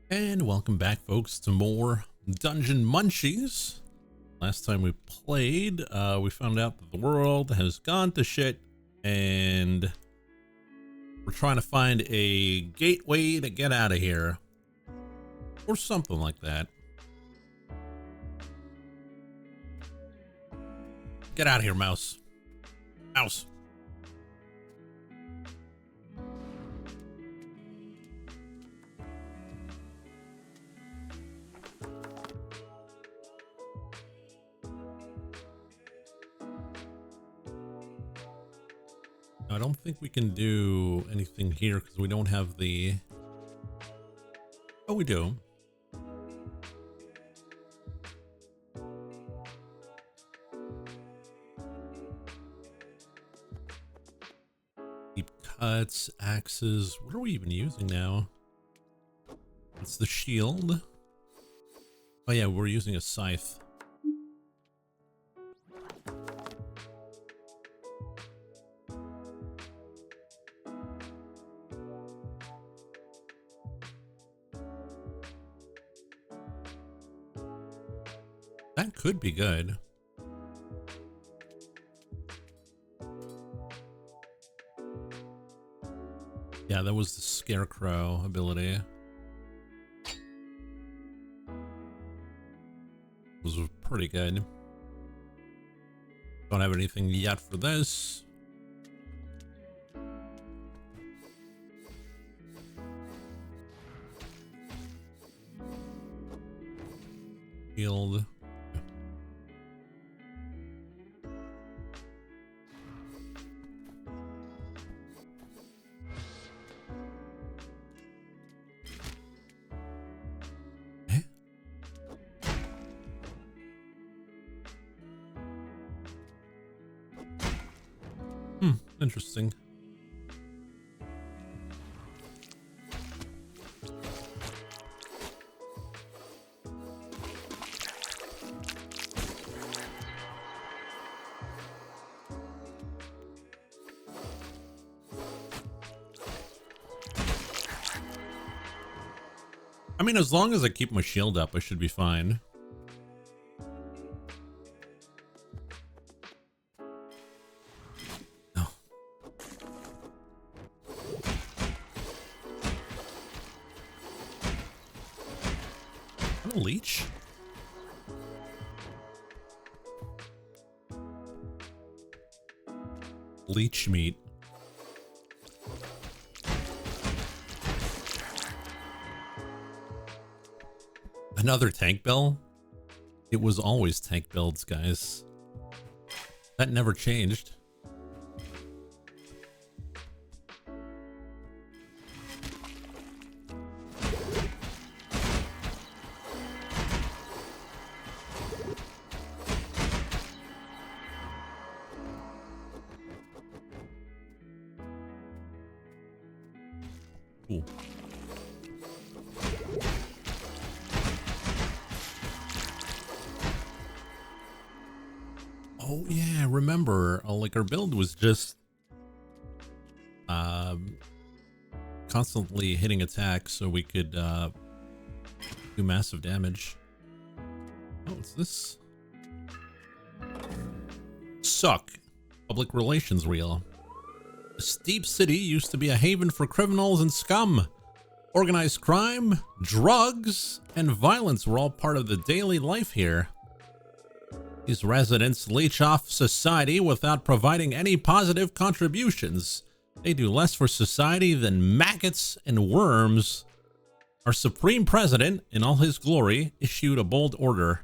And welcome back, folks, to more Dungeon Munchies. Last time we played, we found out that the world has gone to shit, and we're trying to find a gateway to get out of here. Or something like that. Get out of here, mouse. Mouse. I don't think we can do anything here because we don't have the... Oh, we do. Deep cuts, axes. What are we even using now? It's the shield. Oh yeah, we're using a scythe. That could be good. Yeah, that was the scarecrow ability. It was pretty good. Don't have anything yet for this. Shield. Interesting. I mean, as long as I keep my shield up, I should be fine. Leech? Leech meat. Another tank bell? It was always tank builds, guys. That never changed. Cool. Oh yeah, remember, like our build was just constantly hitting attacks so we could do massive damage. Oh, what's this? Suck. Public relations reel. The Steep City used to be a haven for criminals and scum. Organized crime, drugs, and violence were all part of the daily life here. These residents leech off society without providing any positive contributions. They do less for society than maggots and worms. Our Supreme President, in all his glory, issued a bold order.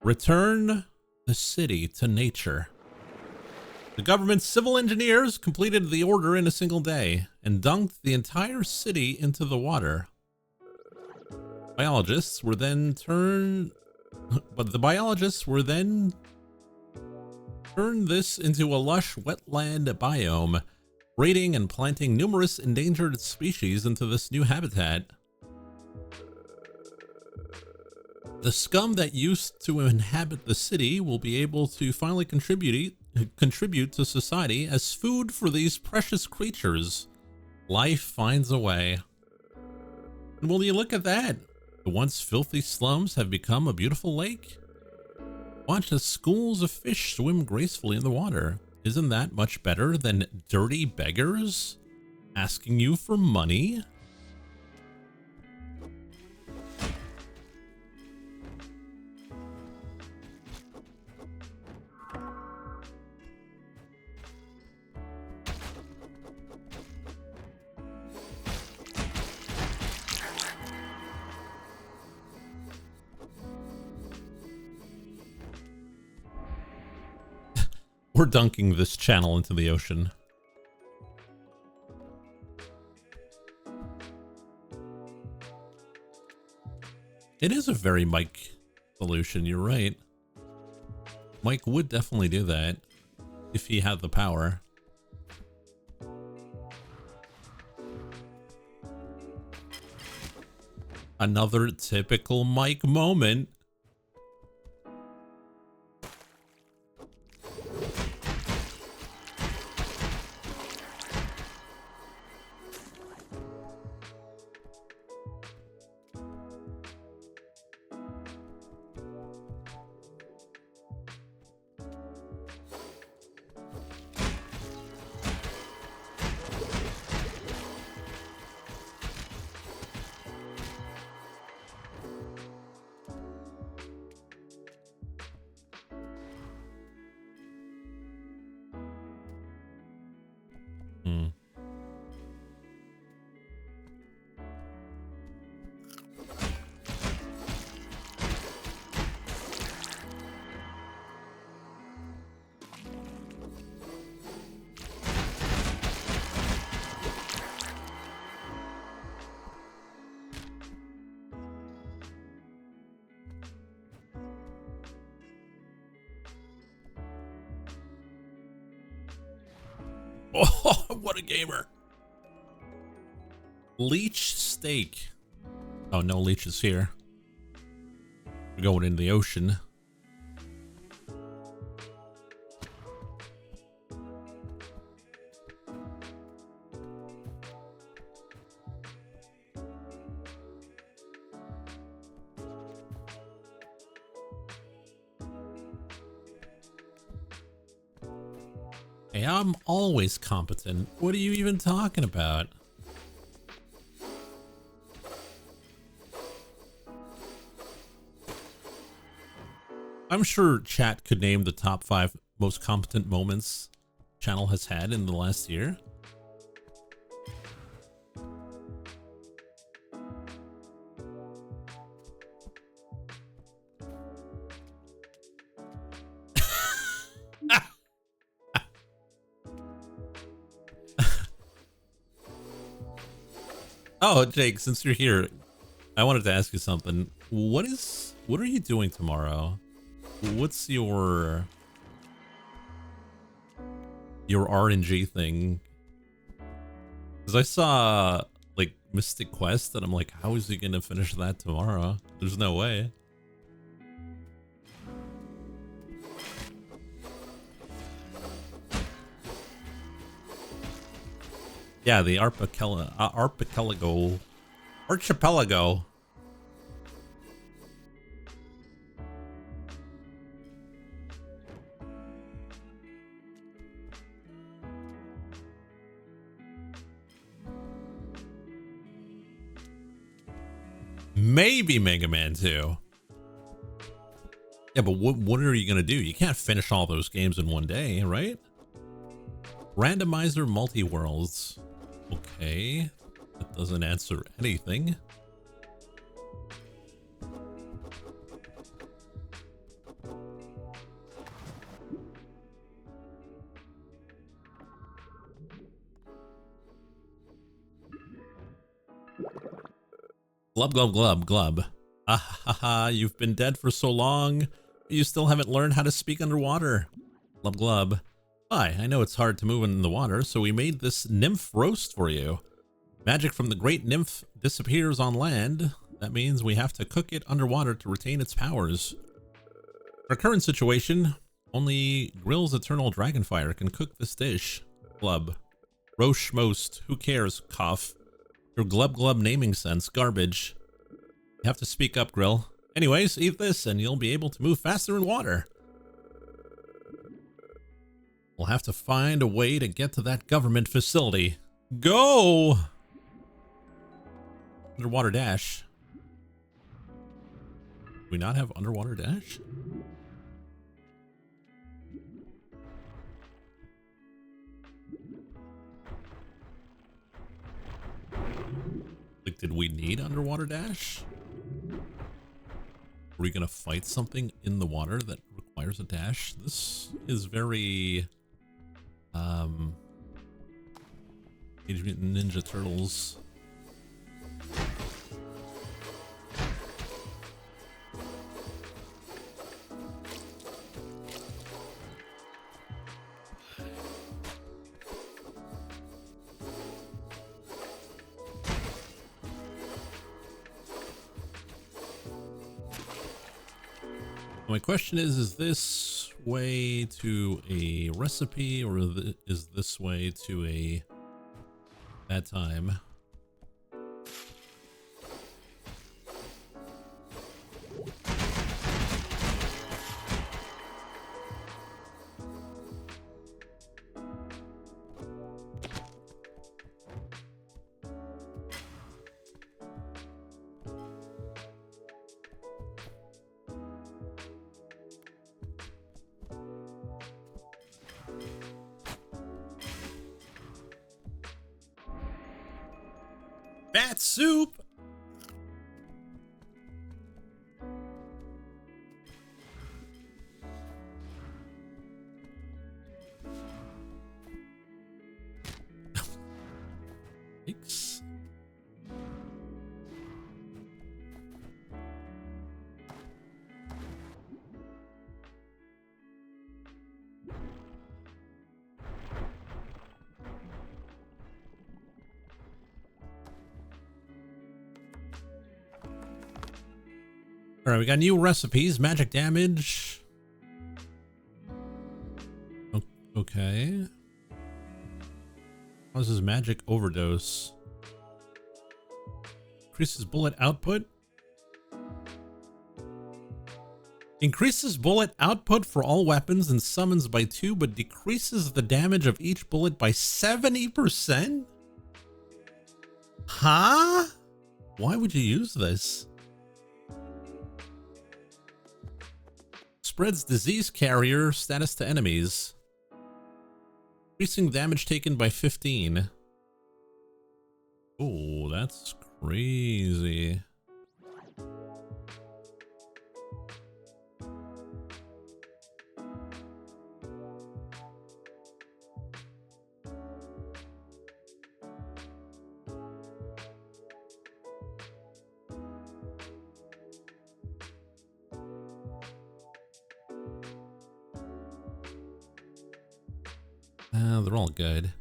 Return the city to nature. The government's civil engineers completed the order in a single day and dunked the entire city into the water. Biologists were then turned this into a lush wetland biome, breeding and planting numerous endangered species into this new habitat. The scum that used to inhabit the city will be able to finally contribute to society as food for these precious creatures. Life finds a way. And will you look at that? The once filthy slums have become a beautiful lake. Watch as schools of fish swim gracefully in the water. Isn't that much better than dirty beggars asking you for money? We're dunking this channel into the ocean. It is a very Mike solution, you're right. Mike would definitely do that if he had the power. Another typical Mike moment. Oh, what a gamer. Leech steak. Oh, no leech is here. We're going into the ocean. Hey, I'm always competent. What are you even talking about? I'm sure chat could name the top 5 most competent moments channel has had in the last year. Oh, Jake, since you're here, I wanted to ask you something. What are you doing tomorrow? What's your RNG thing? Because I saw like Mystic Quest and I'm like, how is he gonna finish that tomorrow? There's no way. Yeah, the archipelago. Maybe Mega Man 2. Yeah, but what are you gonna do? You can't finish all those games in one day, right? Randomizer multi-worlds. Okay, that doesn't answer anything. Glub, glub, glub, glub. Ah ha ha, you've been dead for so long, but you still haven't learned how to speak underwater. Glub, glub. Hi, I know it's hard to move in the water, so we made this nymph roast for you. Magic from the great nymph disappears on land. That means we have to cook it underwater to retain its powers. Our current situation, only Grill's Eternal Dragonfire can cook this dish. Glub. Roche most, who cares, cough. Your glub glub naming sense, garbage. You have to speak up, Grill. Anyways, eat this and you'll be able to move faster in water. We'll have to find a way to get to that government facility. Go! Underwater dash. Do we not have underwater dash? Like, did we need underwater dash? Are we gonna fight something in the water that requires a dash? This is very Teenage Mutant Ninja Turtles. My question is this way to a recipe, or is this way to a bad time? Bat soup! Thanks. All right, we got new recipes. Magic damage. Okay. How's his magic overdose? Increases bullet output. Increases bullet output for all weapons and summons by 2, but decreases the damage of each bullet by 70%? Huh? Why would you use this? Spreads disease carrier status to enemies. Increasing damage taken by 15. Oh, that's crazy. They're all good.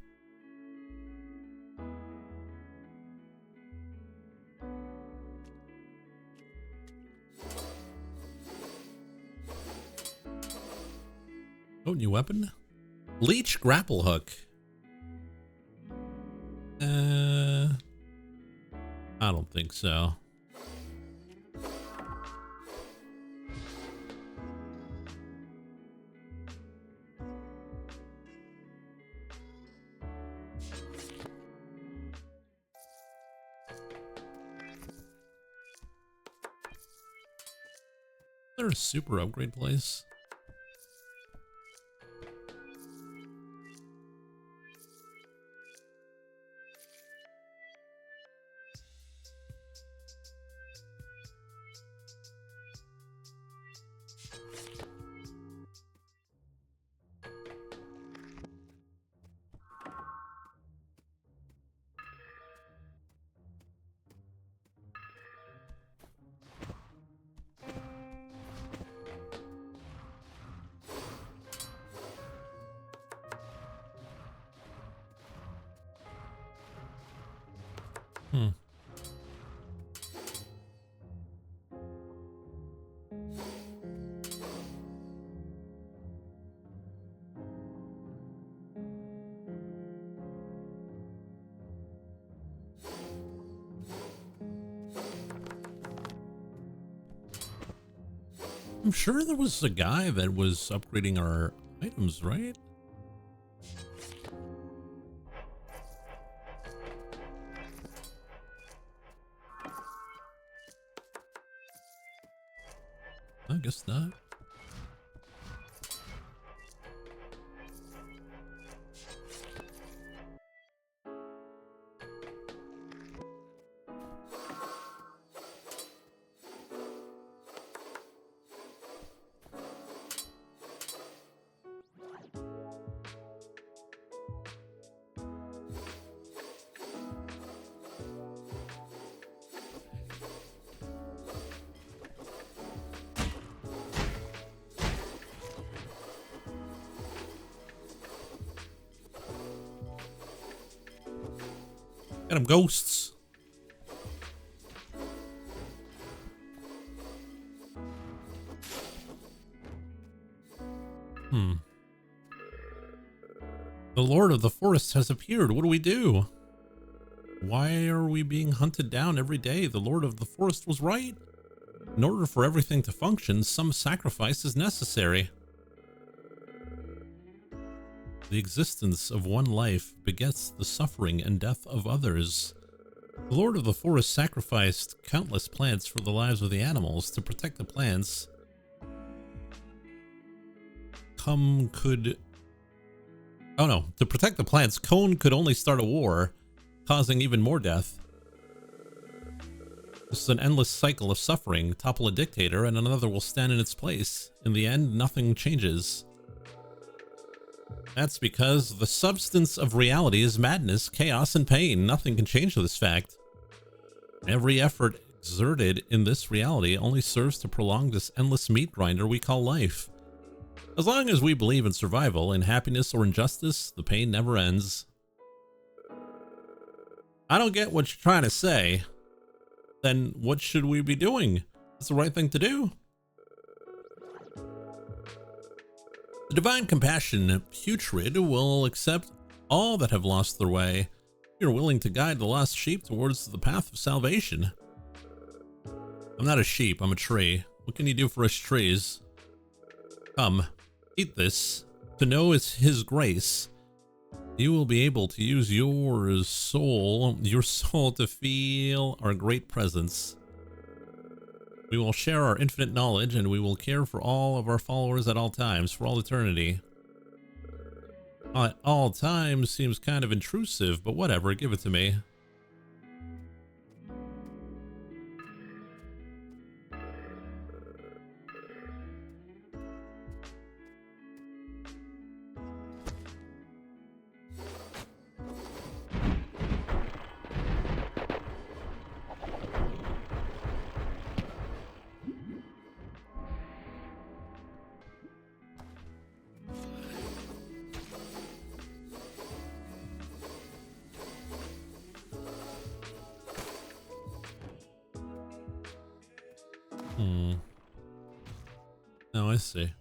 Oh, new weapon? Leech grapple hook. I don't think so. Is there a super upgrade place? Hmm. I'm sure there was a guy that was upgrading our items, right? I guess not. Got them ghosts. The Lord of the Forest has appeared. What do we do? Why are we being hunted down every day? The Lord of the Forest was right. In order for everything to function, some sacrifice is necessary. The existence of one life begets the suffering and death of others. The Lord of the Forest sacrificed countless plants for the lives of the animals. To protect the plants, Cone could only start a war, causing even more death. This is an endless cycle of suffering. Topple a dictator and another will stand in its place. In the end, nothing changes. That's because the substance of reality is madness, chaos, and pain. Nothing can change this fact. Every effort exerted in this reality only serves to prolong this endless meat grinder we call life. As long as we believe in survival, in happiness or injustice, the pain never ends. I don't get what you're trying to say. Then what should we be doing? It's the right thing to do. The divine compassion putrid will accept all that have lost their way. You're willing to guide the lost sheep towards the path of salvation. I'm not a sheep, I'm a tree. What can you do for us trees? Come, eat this. To know is his grace. You will be able to use your soul to feel our great presence. We will share our infinite knowledge, and we will care for all of our followers at all times, for all eternity. At all times seems kind of intrusive, but whatever, give it to me. Oh, I see.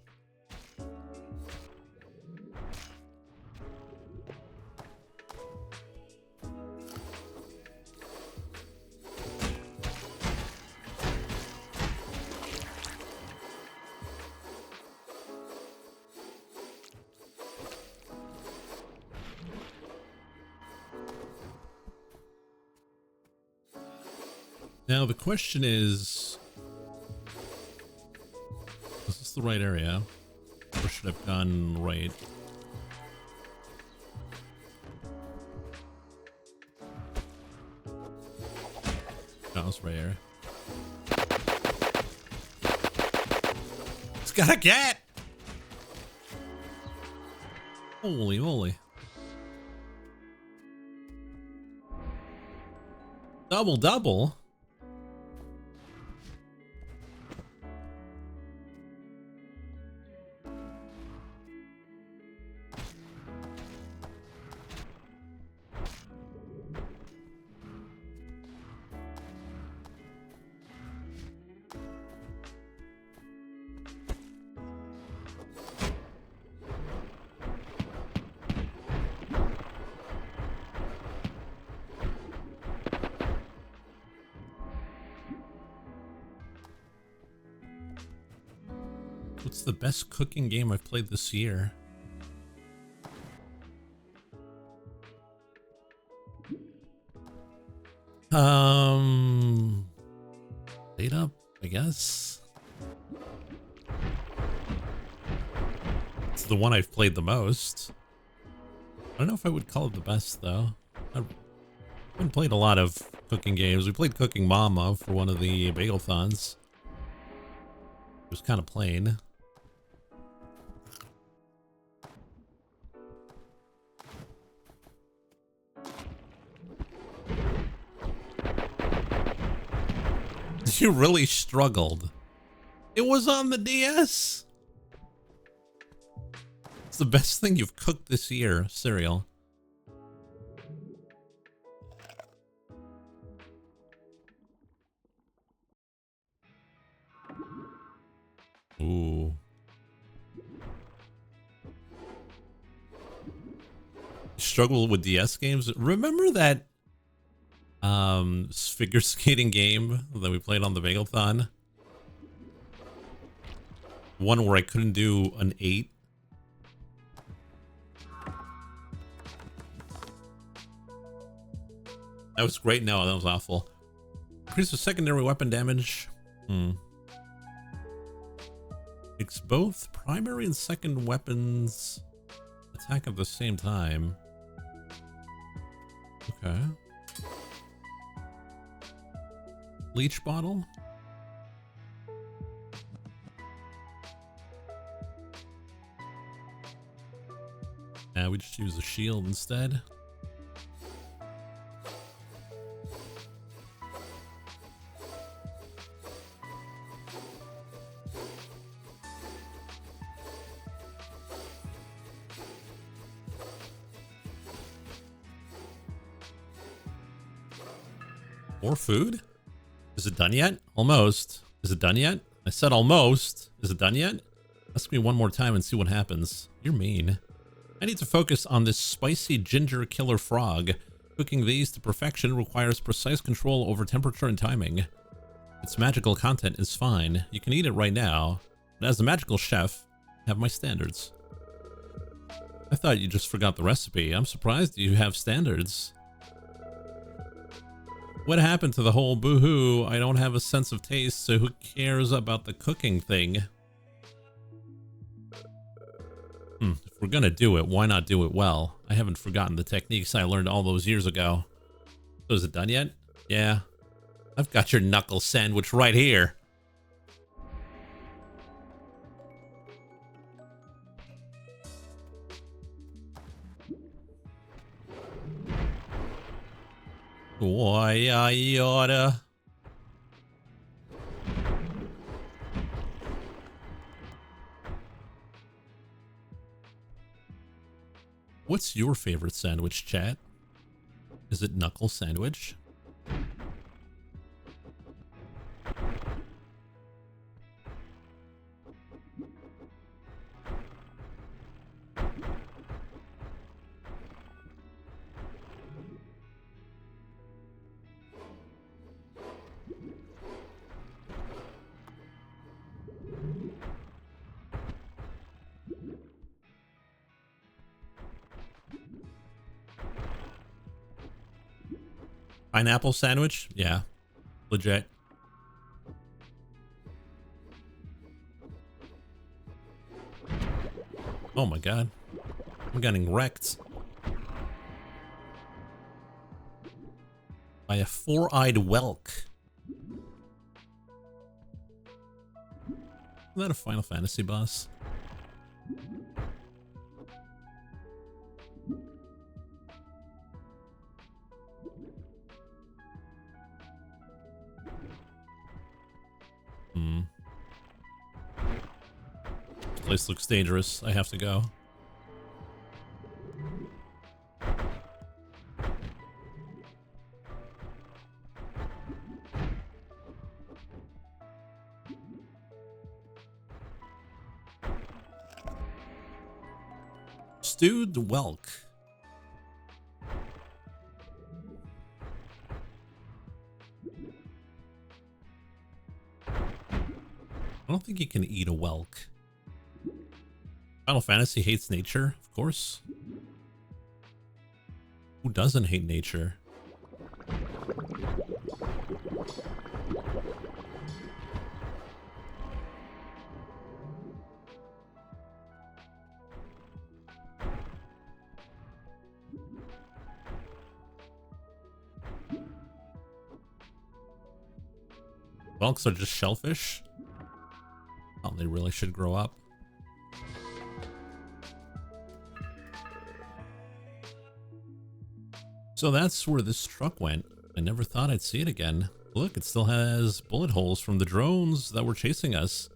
Now the question is this the right area? Or should I have gone right? No, it's right here. It's got a cat! Holy moly. Double. What's the best cooking game I've played this year? Laid Up, I guess. It's the one I've played the most. I don't know if I would call it the best, though. I haven't played a lot of cooking games. We played Cooking Mama for one of the bagel-thons. It was kind of plain. You really struggled. It was on the DS. It's the best thing you've cooked this year, cereal. Ooh. Struggle with DS games. Remember that figure skating game that we played on the Bagel-thon? One where I couldn't do an 8. That was great. No, that was awful. Increase the secondary weapon damage. Makes both primary and second weapons attack at the same time. Okay. Leech bottle. Now we just use a shield instead. More food? Is it done yet? Almost. Is it done yet? I said almost. Is it done yet? Ask me one more time and see what happens. You're mean. I need to focus on this spicy ginger killer frog. Cooking these to perfection requires precise control over temperature and timing. Its magical content is fine. You can eat it right now. But as a magical chef, I have my standards. I thought you just forgot the recipe. I'm surprised you have standards. What happened to the whole boohoo? I don't have a sense of taste, so who cares about the cooking thing? If we're gonna do it, why not do it well? I haven't forgotten the techniques I learned all those years ago. So is it done yet? Yeah. I've got your knuckle sandwich right here. Why I oughta. What's your favorite sandwich, chat? Is it knuckle sandwich? Pineapple sandwich? Yeah. Legit. Oh my god. I'm getting wrecked. By a four-eyed whelk. Is that a Final Fantasy boss? This place looks dangerous. I have to go. Stewed whelk. I don't think you can eat a whelk. Final Fantasy hates nature, of course. Who doesn't hate nature? Elks are just shellfish. Oh, they really should grow up. So that's where this truck went. I never thought I'd see it again. Look, it still has bullet holes from the drones that were chasing us.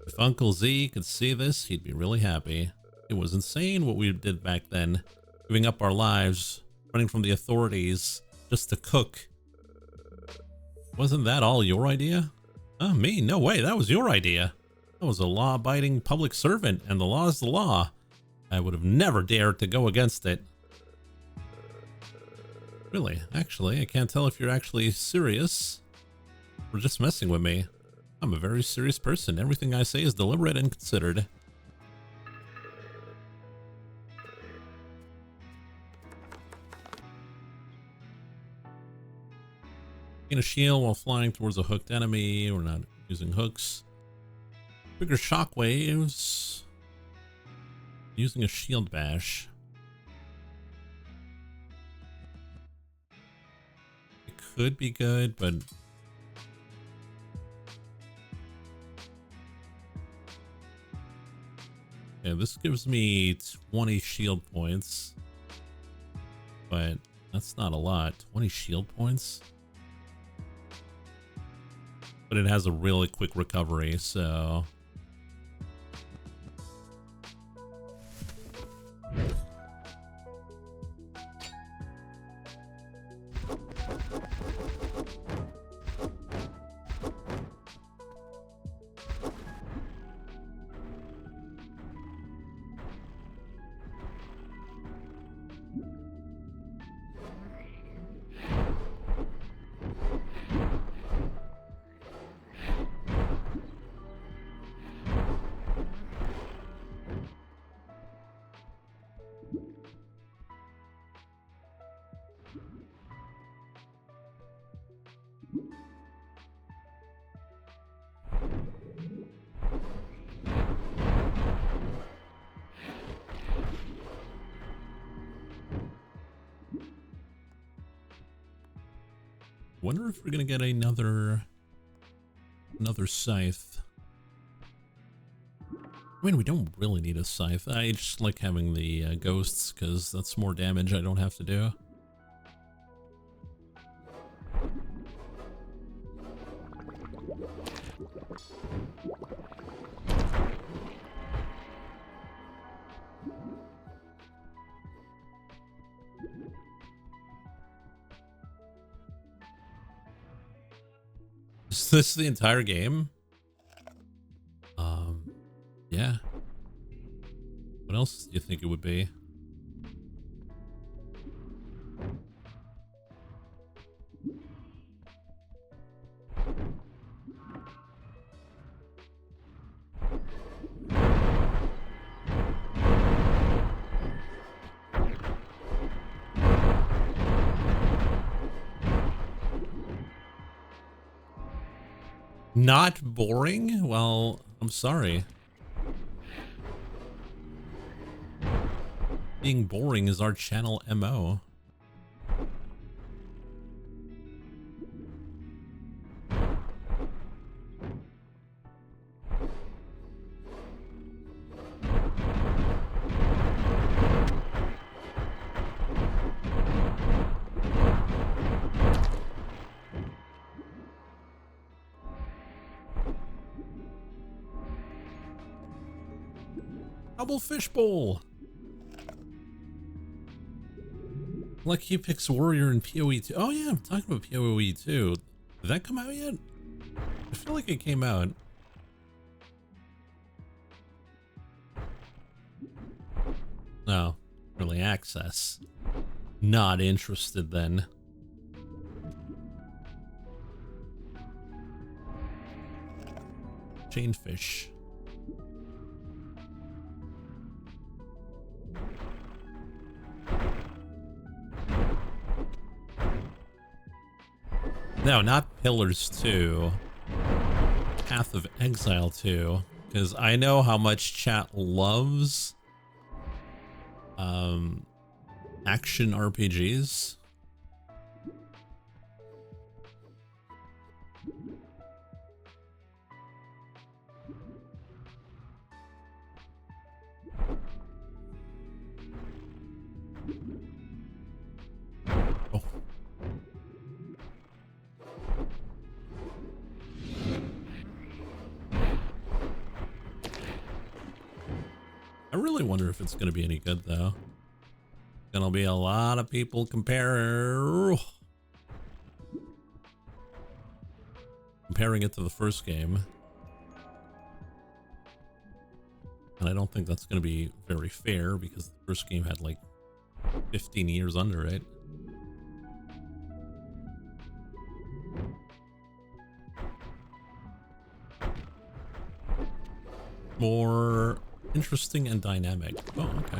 If Uncle Z could see this, he'd be really happy. It was insane what we did back then. Giving up our lives, running from the authorities, just to cook. Wasn't that all your idea? Me? No way, that was your idea. I was a law-abiding public servant, and the law is the law. I would have never dared to go against it. Really, actually, I can't tell if you're actually serious or just messing with me. I'm a very serious person. Everything I say is deliberate and considered. Gain a shield while flying towards a hooked enemy. We're not using hooks. Trigger shockwaves. Using a shield bash. It could be good, but yeah, this gives me 20 shield points, but that's not a lot. 20 shield points? But it has a really quick recovery, so wonder if we're gonna get another scythe. I mean, we don't really need a scythe. I just like having the ghosts because that's more damage I don't have to do. Is this the entire game? Yeah. What else do you think it would be? Not boring? Well, I'm sorry. Being boring is our channel MO. Double fishbowl. Lucky picks warrior in PoE 2. Oh yeah, I'm talking about PoE 2. Did that come out yet? I feel like it came out. No, early access. Not interested then. Chainfish. No, not Pillars 2. Path of Exile 2. Because I know how much chat loves action RPGs. Oh. I really wonder if it's going to be any good, though. Gonna be a lot of people comparing it to the first game. And I don't think that's going to be very fair because the first game had like 15 years under it. More interesting and dynamic. Oh, okay.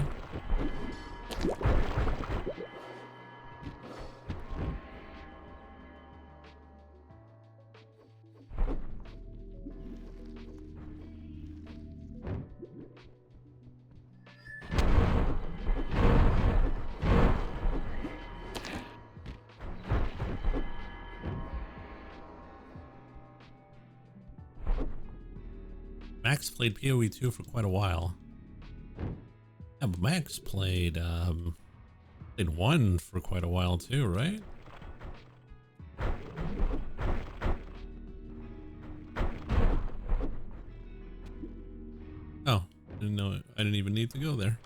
Max played PoE 2 for quite a while. Yeah, but Max played 1 for quite a while too, right? Oh, didn't know it. I didn't even need to go there.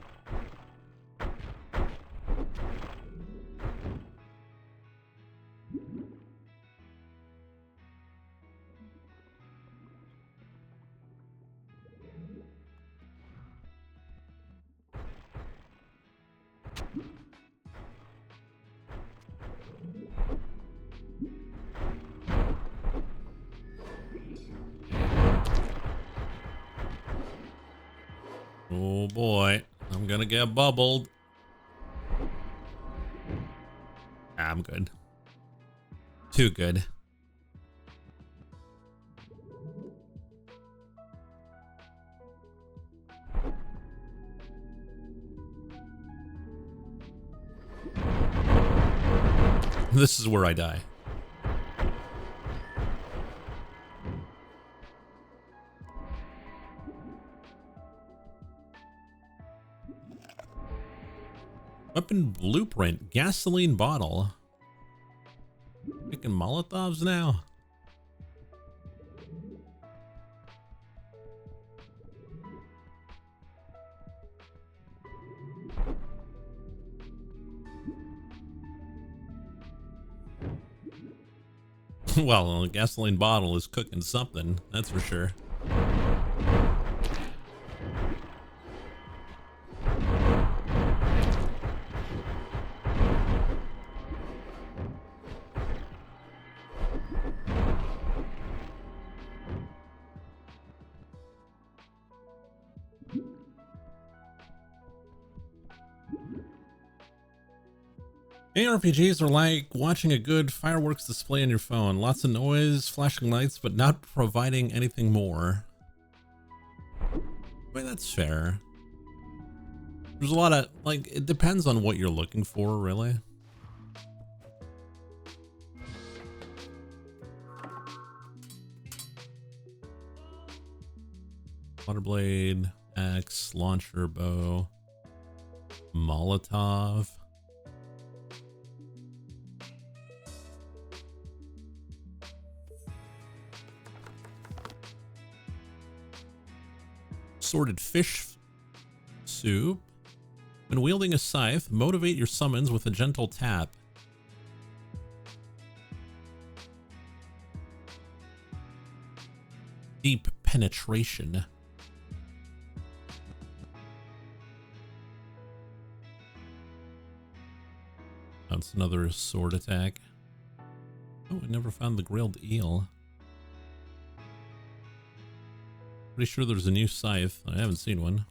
Oh boy, I'm gonna get bubbled. I'm good. Too good. This is where I die. Weapon blueprint, gasoline bottle. Picking Molotovs now. Well, a gasoline bottle is cooking something, that's for sure. ARPGs are like watching a good fireworks display on your phone. Lots of noise, flashing lights, but not providing anything more. I mean, that's fair. There's a lot of, like, it depends on what you're looking for, really. Waterblade, axe, launcher, bow, Molotov. Sorted fish soup. When wielding a scythe, motivate your summons with a gentle tap. Deep penetration. That's another sword attack. Oh, I never found the grilled eel. Pretty sure there's a new scythe. I haven't seen one.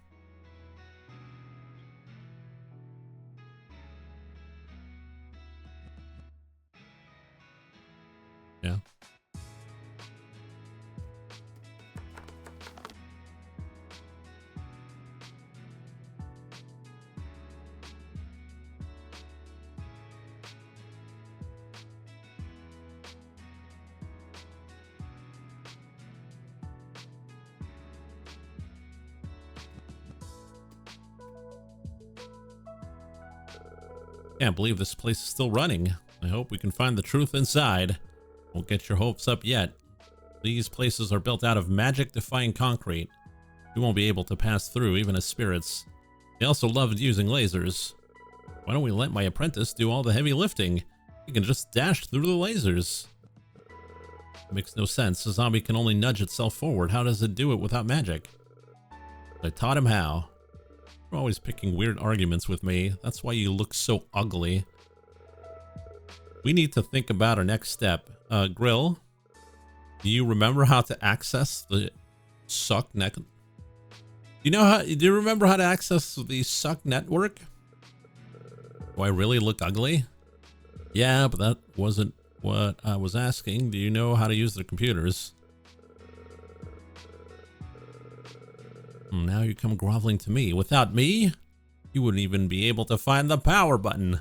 Can't believe this place is still running. I hope we can find the truth inside. Won't get your hopes up yet. These places are built out of magic-defying concrete. You won't be able to pass through even as spirits. They also loved using lasers. Why don't we let my apprentice do all the heavy lifting? He can just dash through the lasers. It makes no sense. A zombie can only nudge itself forward. How does it do it without magic? I taught him how. You're always picking weird arguments with me. That's why you look so ugly. We need to think about our next step. Grill, do you remember how to access the suck net? Do you remember how to access the suck network? Do I really look ugly? Yeah, but that wasn't what I was asking. Do you know how to use the computers? Now you come groveling to me. Without me, you wouldn't even be able to find the power button.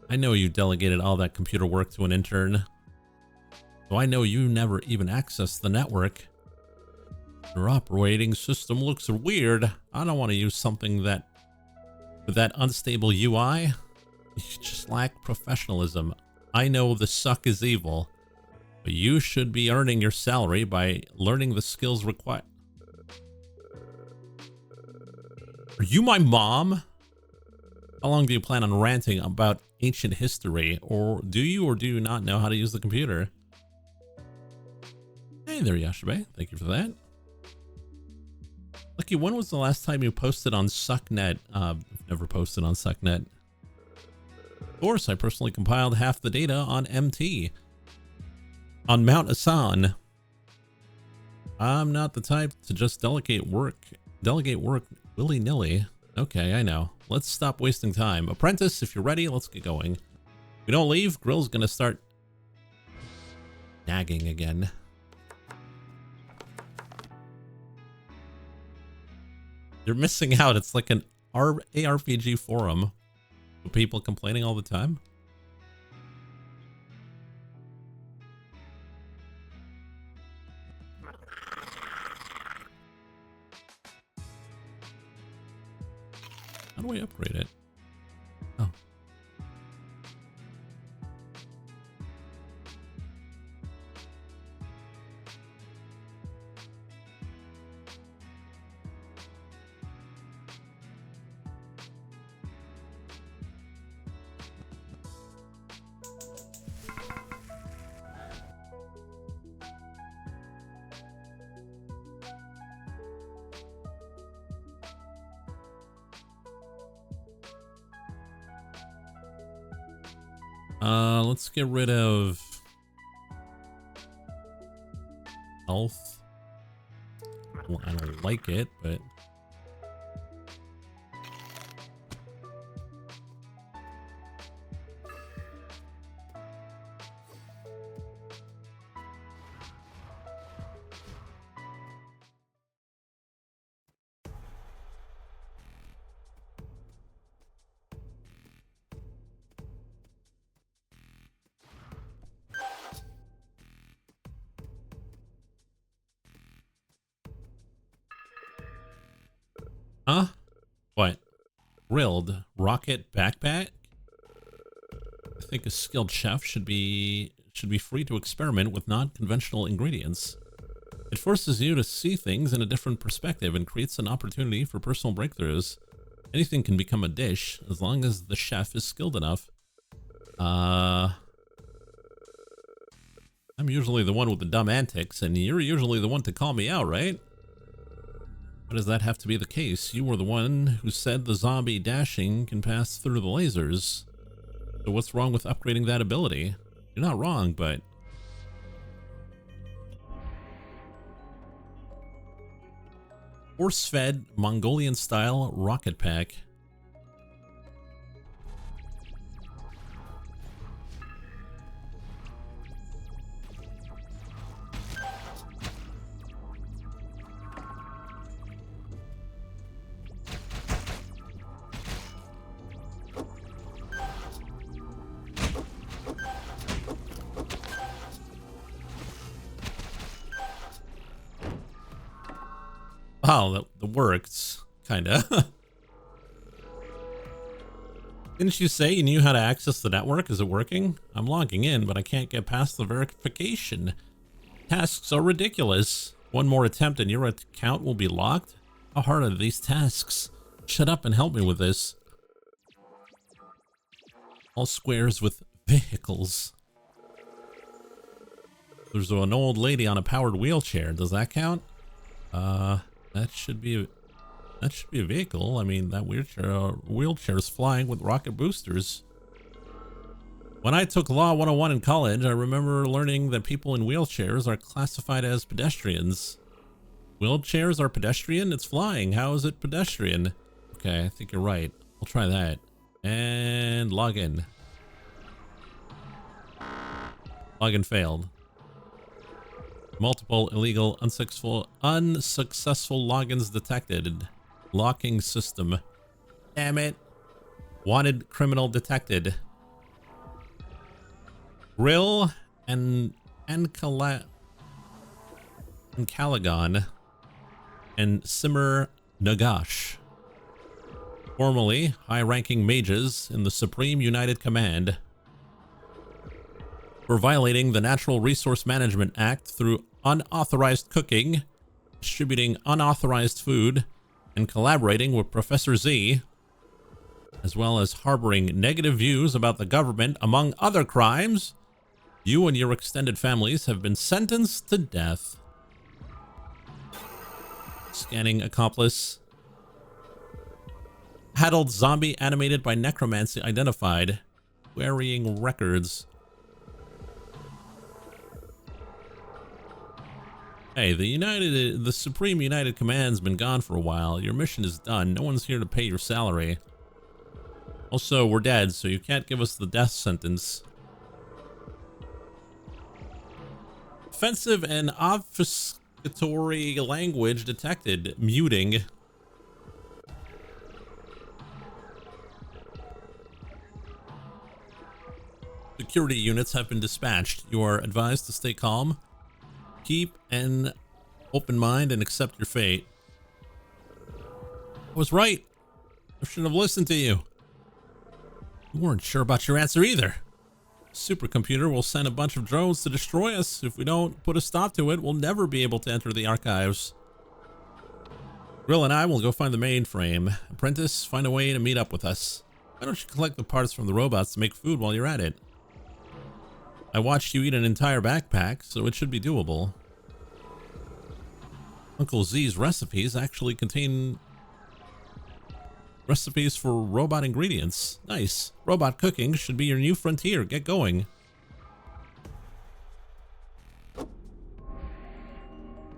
I know you delegated all that computer work to an intern. So I know you never even accessed the network. Your operating system looks weird. I don't want to use something with that unstable UI. You just lack professionalism. I know the suck is evil, but you should be earning your salary by learning the skills required. Are you my mom? How long do you plan on ranting about ancient history? Or do you not know how to use the computer? Hey there, Yashibe. Thank you for that. Lucky, when was the last time you posted on SuckNet? I've never posted on SuckNet. Of course, I personally compiled half the data on MT. On Mount Asan. I'm not the type to just delegate work willy-nilly. Okay, I know. Let's stop wasting time. Apprentice, if you're ready, let's get going. If we don't leave, Grill's gonna start nagging again. You're missing out. It's like an ARPG forum with people complaining all the time. How do I upgrade it? Oh. Let's get rid of health. Well, I don't like it, but huh? What? Grilled rocket backpack? I think a skilled chef should be free to experiment with non-conventional ingredients. It forces you to see things in a different perspective and creates an opportunity for personal breakthroughs. Anything can become a dish as long as the chef is skilled enough. I'm usually the one with the dumb antics, and you're usually the one to call me out, right? Why does that have to be the case? You were the one who said the zombie dashing can pass through the lasers. So what's wrong with upgrading that ability? You're not wrong, but... Force-fed, Mongolian-style rocket pack. Wow, that worked, kinda. Didn't you say you knew how to access the network? Is it working? I'm logging in, but I can't get past the verification. Tasks are ridiculous. One more attempt and your account will be locked? How hard are these tasks? Shut up and help me with this. All squares with vehicles. There's an old lady on a powered wheelchair. Does that count? That should be a vehicle. I mean, that wheelchair's flying with rocket boosters. When I took Law 101 in college, I remember learning that people in wheelchairs are classified as pedestrians. Wheelchairs are pedestrian? It's flying. How is it pedestrian? Okay, I think you're right. I'll try that. And log in. Login failed. Multiple illegal, unsuccessful logins detected. Locking system. Damn it. Wanted criminal detected. Grill and Calagon and Simmer Nagash. Formerly high-ranking mages in the Supreme United Command. For violating the Natural Resource Management Act through unauthorized cooking, distributing unauthorized food, and collaborating with Professor Z, as well as harboring negative views about the government, among other crimes, you and your extended families have been sentenced to death. Scanning accomplice. Adult zombie animated by necromancy identified. Querying records. Hey, the Supreme United Command's been gone for a while. Your mission is done. No one's here to pay your salary. Also, we're dead, so you can't give us the death sentence. Offensive and obfuscatory language detected. Muting. Security units have been dispatched. You are advised to stay calm. Keep an open mind and accept your fate. I was right. I should have listened to you. You weren't sure about your answer either. Supercomputer will send a bunch of drones to destroy us. If we don't put a stop to it, we'll never be able to enter the archives. Grill and I will go find the mainframe. Apprentice, find a way to meet up with us. Why don't you collect the parts from the robots to make food while you're at it? I watched you eat an entire backpack, so it should be doable. Uncle Z's recipes actually contain recipes for robot ingredients. Nice. Robot cooking should be your new frontier. Get going.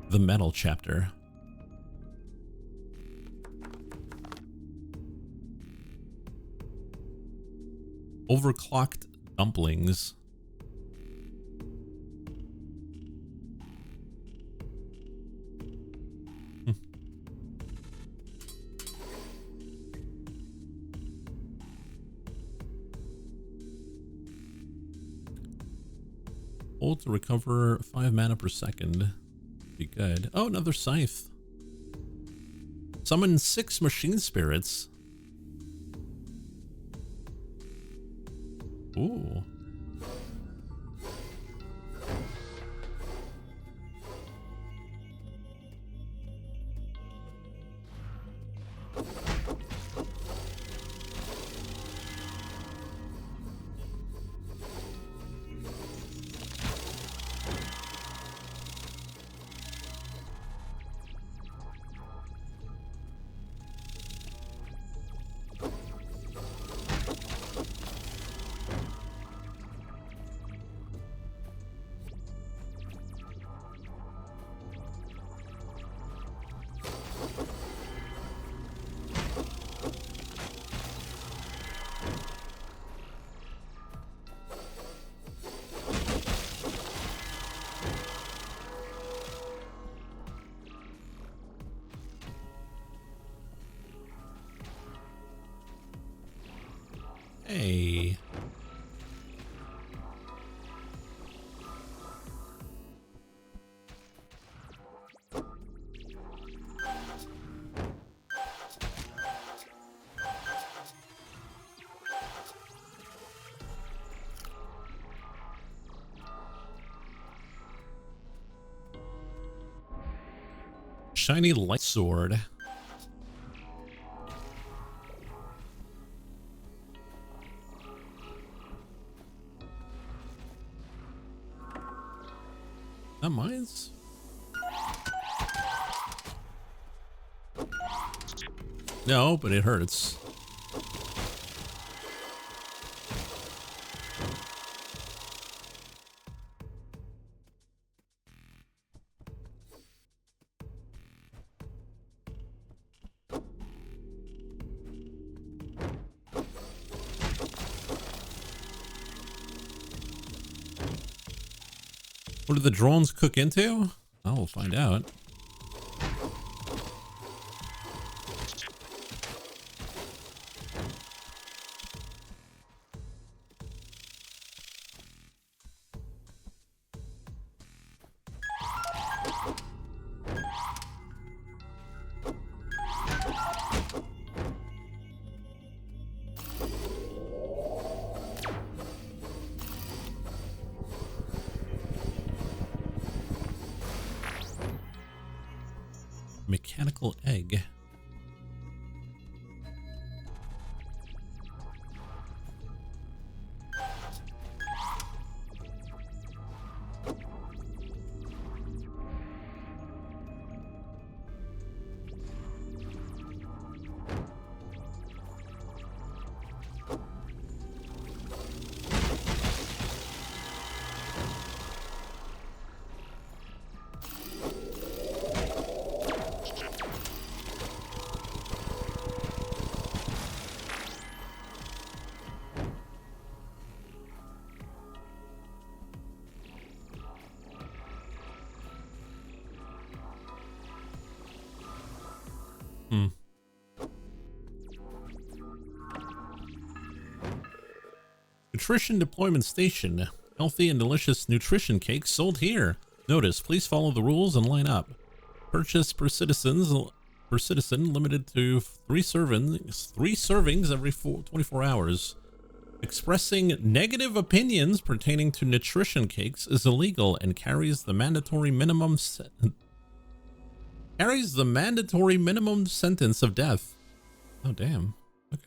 The metal chapter. Overclocked dumplings. Hold to recover 5 mana per second. Be good. Oh, another scythe. Summon 6 machine spirits. Ooh. Shiny light sword. That mines? No, but it hurts. What do the drones cook into? Oh, we'll find out. Mechanical egg. Nutrition Deployment Station. Healthy and delicious nutrition cakes sold here. Notice, please follow the rules and line up. Purchase per citizen, limited to 3 servings every 24 hours. Expressing negative opinions pertaining to nutrition cakes is illegal and carries the mandatory minimum sentence of death. Oh, damn. Okay.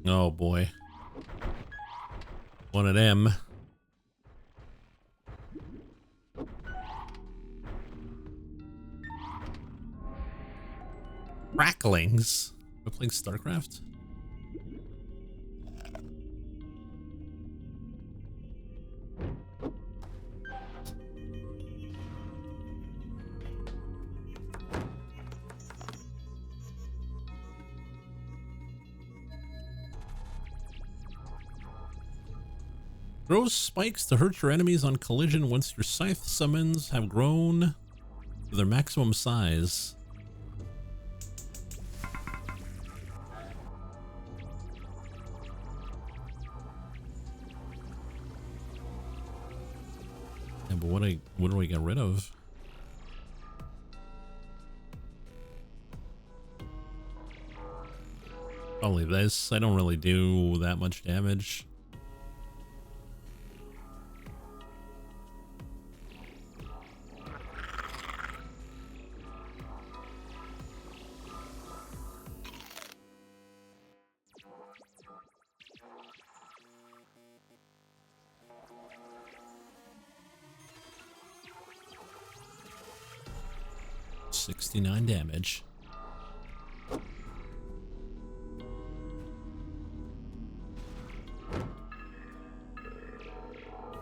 Oh boy. One of them. Cracklings. We're playing StarCraft? Throw spikes to hurt your enemies on collision once your scythe summons have grown to their maximum size. Yeah, but what do we get rid of? Probably this. I don't really do that much damage. $69 damage.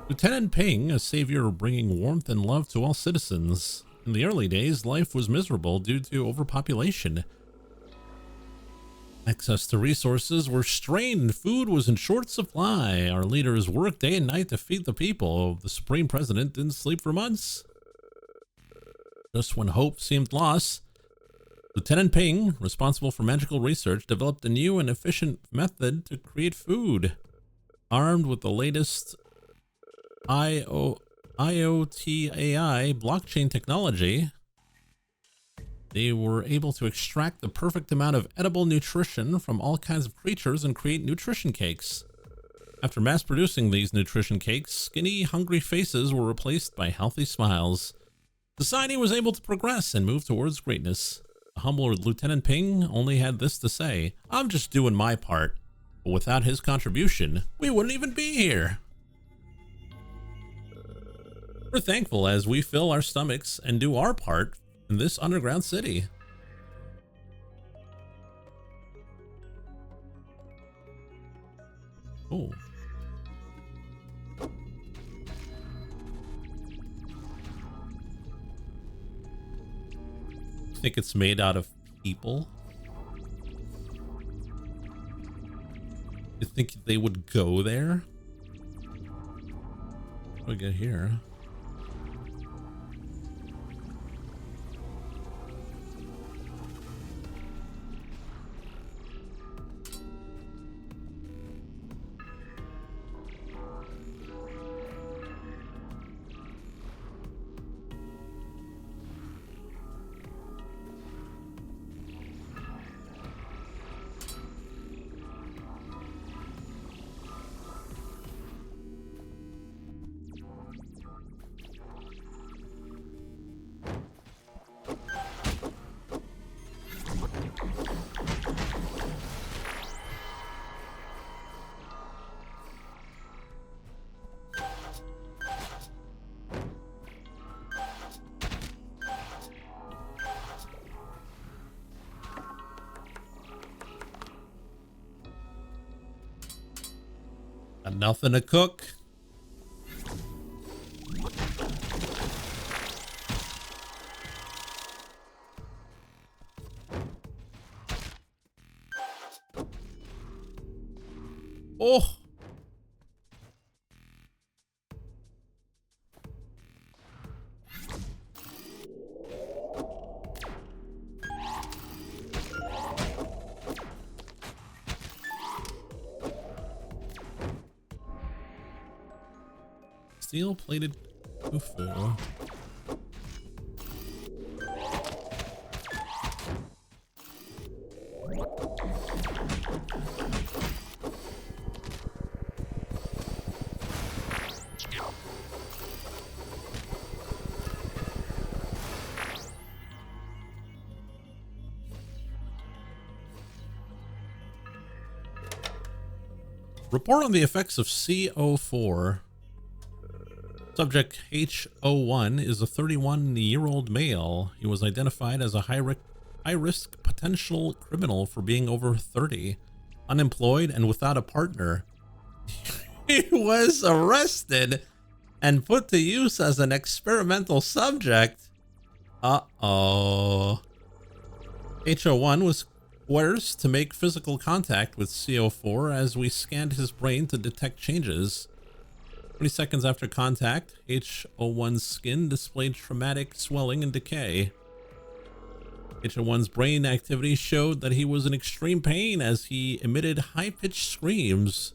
Lieutenant Ping, a savior bringing warmth and love to all citizens. In the early days, life was miserable due to overpopulation. Access to resources were strained and food was in short supply. Our leaders worked day and night to feed the people. The Supreme President didn't sleep for months. Just when hope seemed lost, Lieutenant Ping, responsible for magical research, developed a new and efficient method to create food. Armed with the latest IoT AI blockchain technology, they were able to extract the perfect amount of edible nutrition from all kinds of creatures and create nutrition cakes. After mass producing these nutrition cakes, skinny, hungry faces were replaced by healthy smiles. Society was able to progress and move towards greatness. The humble Lieutenant Ping only had this to say: "I'm just doing my part." But without his contribution, we wouldn't even be here. We're thankful as we fill our stomachs and do our part in this underground city. Oh. You think it's made out of people? You think they would go there? What do we get here? Got nothing to cook. Oh. Steel-plated tofu. Report on the effects of CO4. Subject H01 is a 31-year-old male. He was identified as a high-risk potential criminal for being over 30, unemployed, and without a partner. He was arrested and put to use as an experimental subject. Uh-oh. H01 was coerced to make physical contact with CO4 as we scanned his brain to detect changes. 20 seconds after contact, H01's skin displayed traumatic swelling and decay. H01's brain activity showed that he was in extreme pain as he emitted high-pitched screams.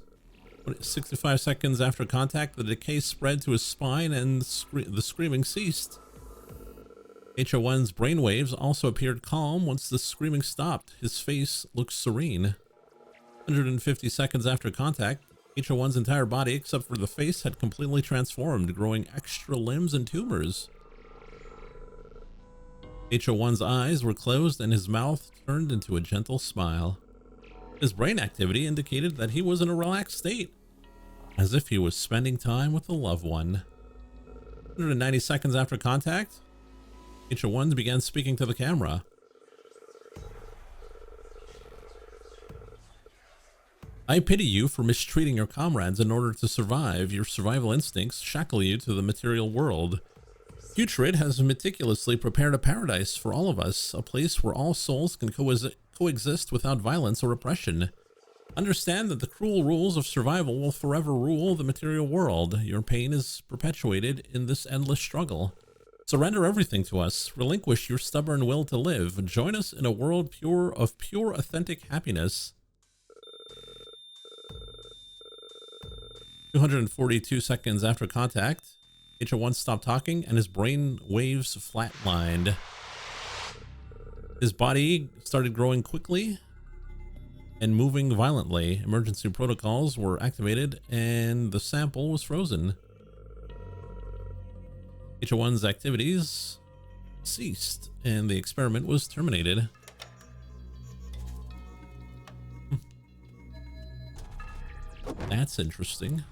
65 seconds after contact, the decay spread to his spine and the screaming ceased. H01's brainwaves also appeared calm once the screaming stopped. His face looked serene. 150 seconds after contact, H01's entire body, except for the face, had completely transformed, growing extra limbs and tumors. H01's eyes were closed and his mouth turned into a gentle smile. His brain activity indicated that he was in a relaxed state, as if he was spending time with a loved one. 190 seconds after contact, H01 began speaking to the camera. I pity you for mistreating your comrades in order to survive. Your survival instincts shackle you to the material world. Putrid has meticulously prepared a paradise for all of us, a place where all souls can coexist without violence or oppression. Understand that the cruel rules of survival will forever rule the material world. Your pain is perpetuated in this endless struggle. Surrender everything to us. Relinquish your stubborn will to live. Join us in a world of pure, authentic happiness. 242 seconds after contact, H01 stopped talking and his brain waves flatlined. His body started growing quickly and moving violently. Emergency protocols were activated and the sample was frozen. H01's activities ceased and the experiment was terminated. That's interesting.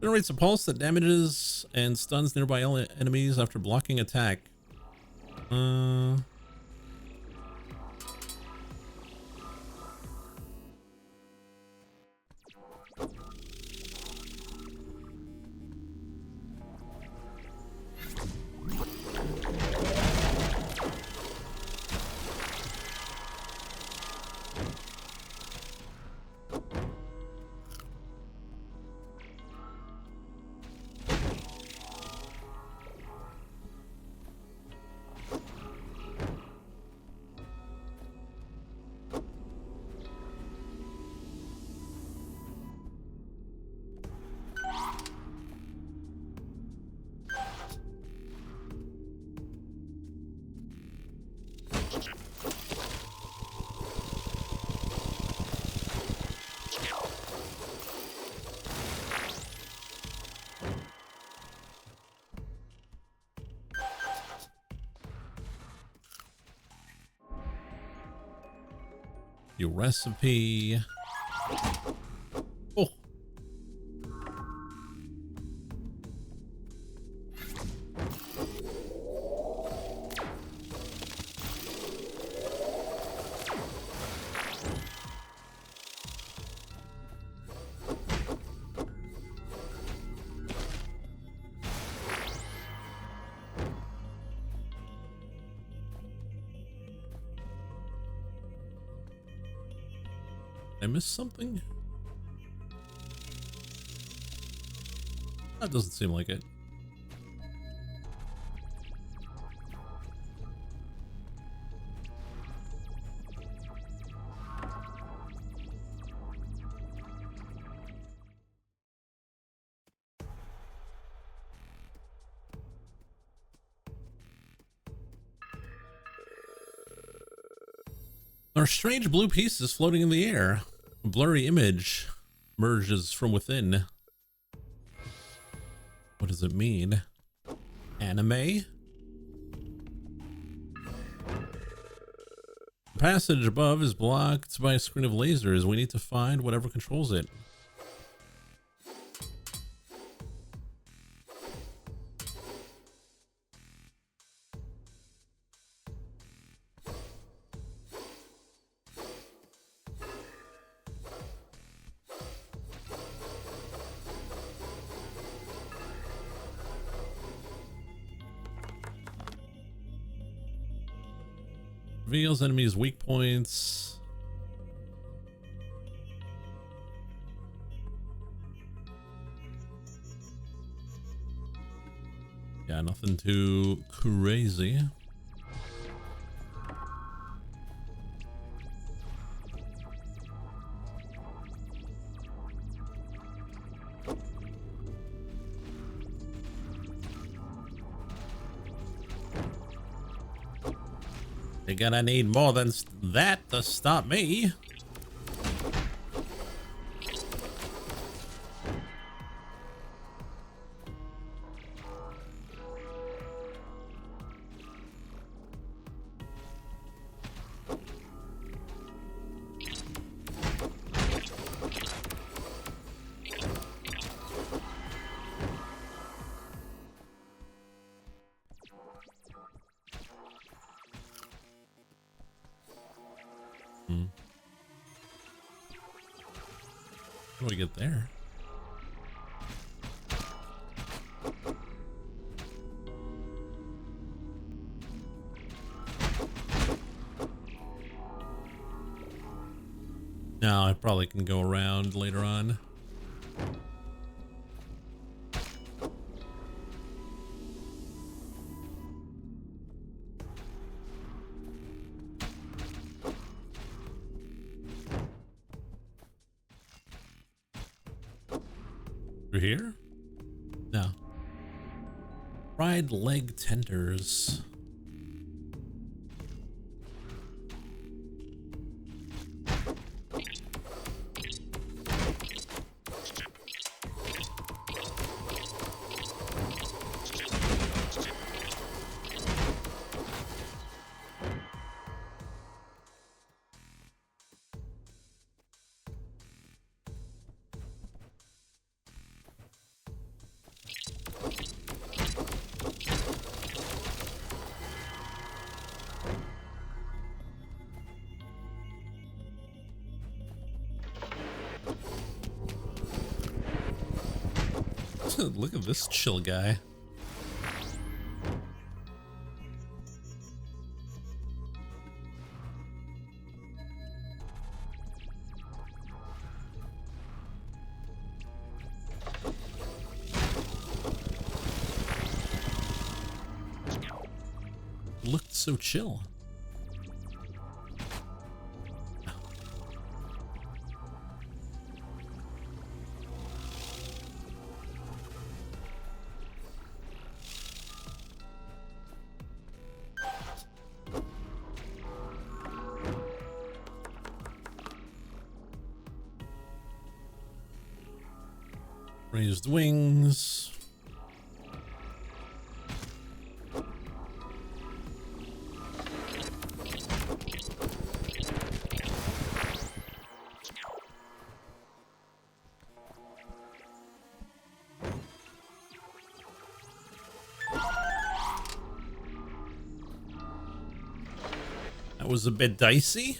Generates a pulse that damages and stuns nearby enemies after blocking attack. Your recipe. Oh. I missed something? That doesn't seem like it. There are strange blue pieces floating in the air. A blurry image emerges from within. What does it mean? Anime? The passage above is blocked by a screen of lasers. We need to find whatever controls it. Reveals enemies' weak points. Yeah, nothing too crazy. You're gonna need more than that to stop me. How do we get there? No, I probably can go around later on. Through here? No. Fried leg tenders. Look at this chill guy. Looked so chill. Raised wings. That was a bit dicey.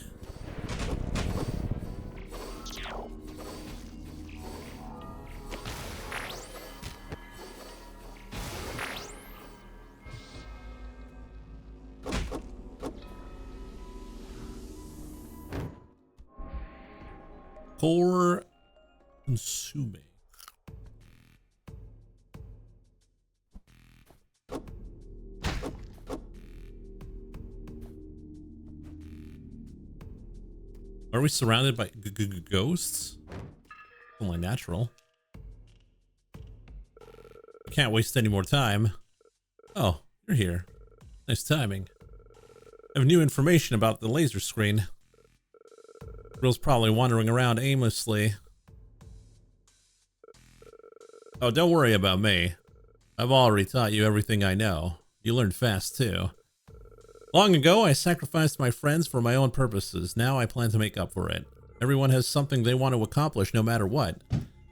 Core consume. Are we surrounded by ghosts? Only natural. Can't waste any more time. Oh, you're here. Nice timing. I have new information about the laser screen. Grill's probably wandering around aimlessly. Oh, don't worry about me. I've already taught you everything I know. You learned fast, too. Long ago, I sacrificed my friends for my own purposes. Now I plan to make up for it. Everyone has something they want to accomplish no matter what.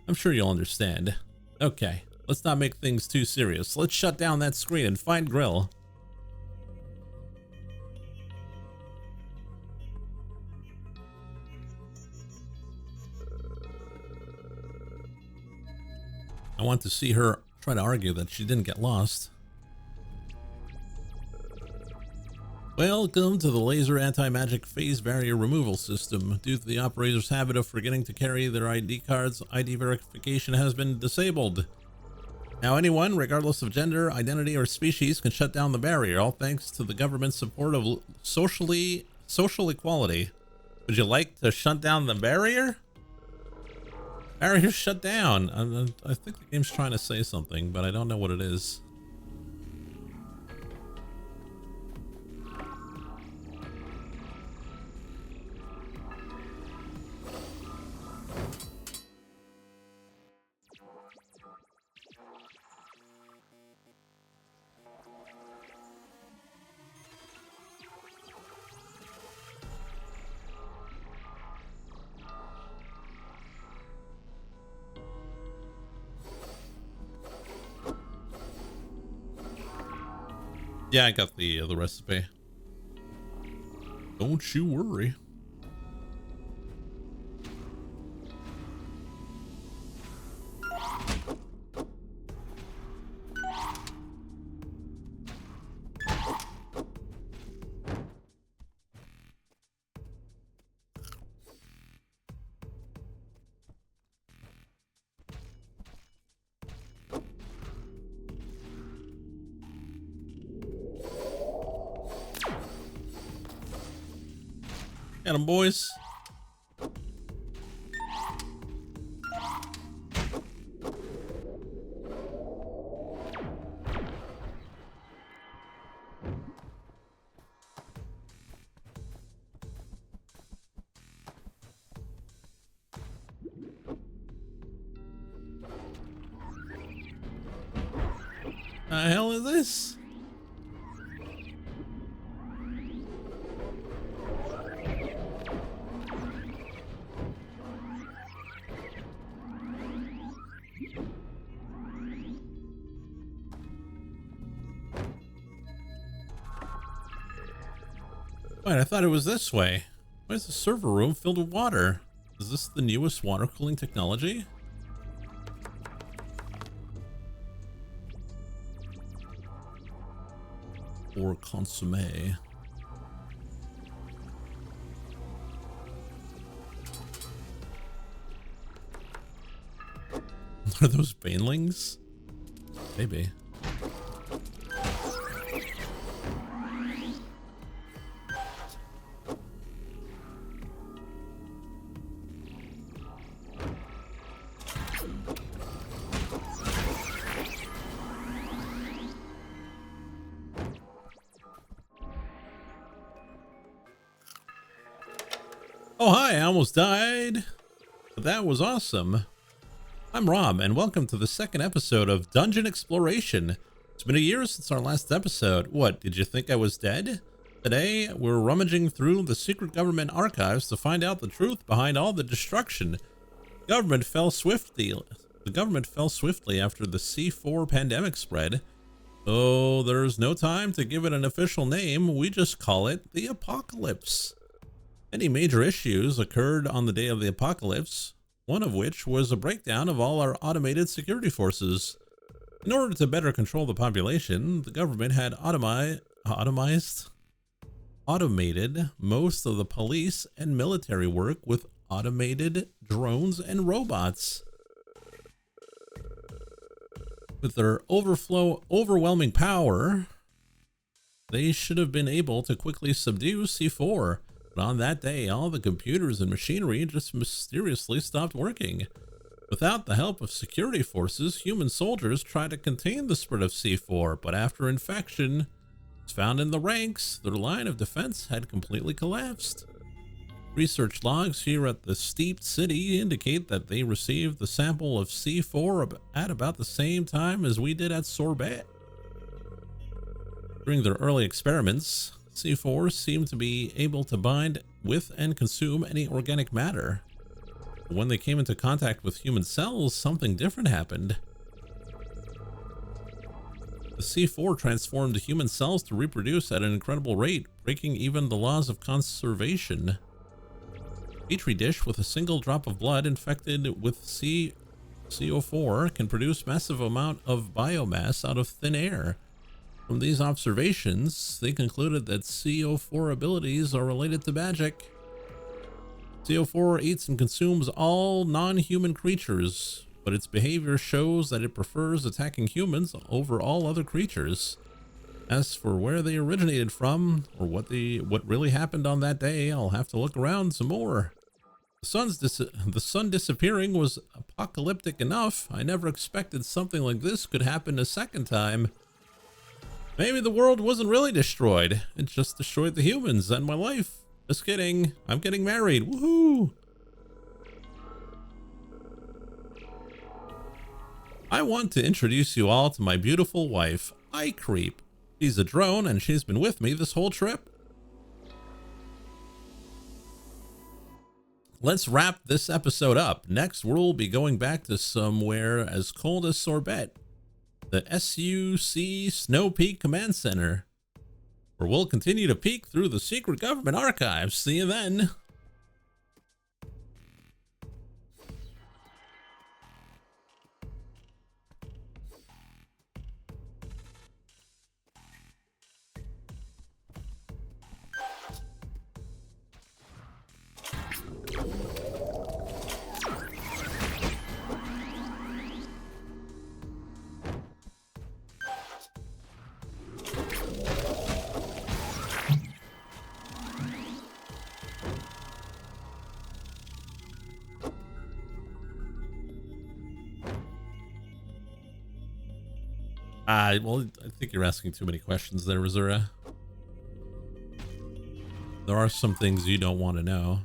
I'm sure you'll understand. Okay, let's not make things too serious. Let's shut down that screen and find Grill. I want to see her try to argue that she didn't get lost. Welcome to the laser anti-magic phase barrier removal system. Due to the operator's habit of forgetting to carry their ID cards, ID verification has been disabled. Now anyone, regardless of gender, identity, or species, can shut down the barrier, all thanks to the government's support of social equality. Would you like to shut down the barrier? Barrier shut down. I think the game's trying to say something, but I don't know what it is. Yeah, I got the recipe. Don't you worry. Get 'em, boys. The hell is this? Wait, I thought it was this way. Why is the server room filled with water? Is this the newest water cooling technology? Or consomme. Are those banelings? Maybe. Oh, hi, I almost died. But that was awesome. I'm Rob, and welcome to the second episode of Dungeon Exploration. It's been a year since our last episode. What, did you think I was dead? Today, we're rummaging through the secret government archives to find out the truth behind all the destruction. The government fell swiftly after the C4 pandemic spread. So there's no time to give it an official name. We just call it the apocalypse. Many major issues occurred on the day of the apocalypse, one of which was a breakdown of all our automated security forces. In order to better control the population, the government had automated most of the police and military work with automated drones and robots. With their overwhelming power, they should have been able to quickly subdue C4. But on that day, all the computers and machinery just mysteriously stopped working. Without the help of security forces, human soldiers tried to contain the spread of C4, but after infection was found in the ranks, their line of defense had completely collapsed. Research logs here at the Steeped City indicate that they received the sample of C4 at about the same time as we did at Sorbet. During their early experiments, C4 seemed to be able to bind with and consume any organic matter. But when they came into contact with human cells, something different happened. The C4 transformed human cells to reproduce at an incredible rate, breaking even the laws of conservation. A petri dish with a single drop of blood infected with CO4 can produce massive amount of biomass out of thin air. From these observations, they concluded that CO4 abilities are related to magic. CO4 eats and consumes all non-human creatures, but its behavior shows that it prefers attacking humans over all other creatures. As for where they originated from, or what really happened on that day, I'll have to look around some more. The sun disappearing was apocalyptic enough. I never expected something like this could happen a second time. Maybe the world wasn't really destroyed. It just destroyed the humans and my life. Just kidding. I'm getting married. Woohoo! I want to introduce you all to my beautiful wife, iCreep. She's a drone and she's been with me this whole trip. Let's wrap this episode up. Next, we'll be going back to somewhere as cold as Sorbet. The SUC Snow Peak Command Center, where we'll continue to peek through the secret government archives. See you then. Well, I think you're asking too many questions there, Razura. There are some things you don't want to know.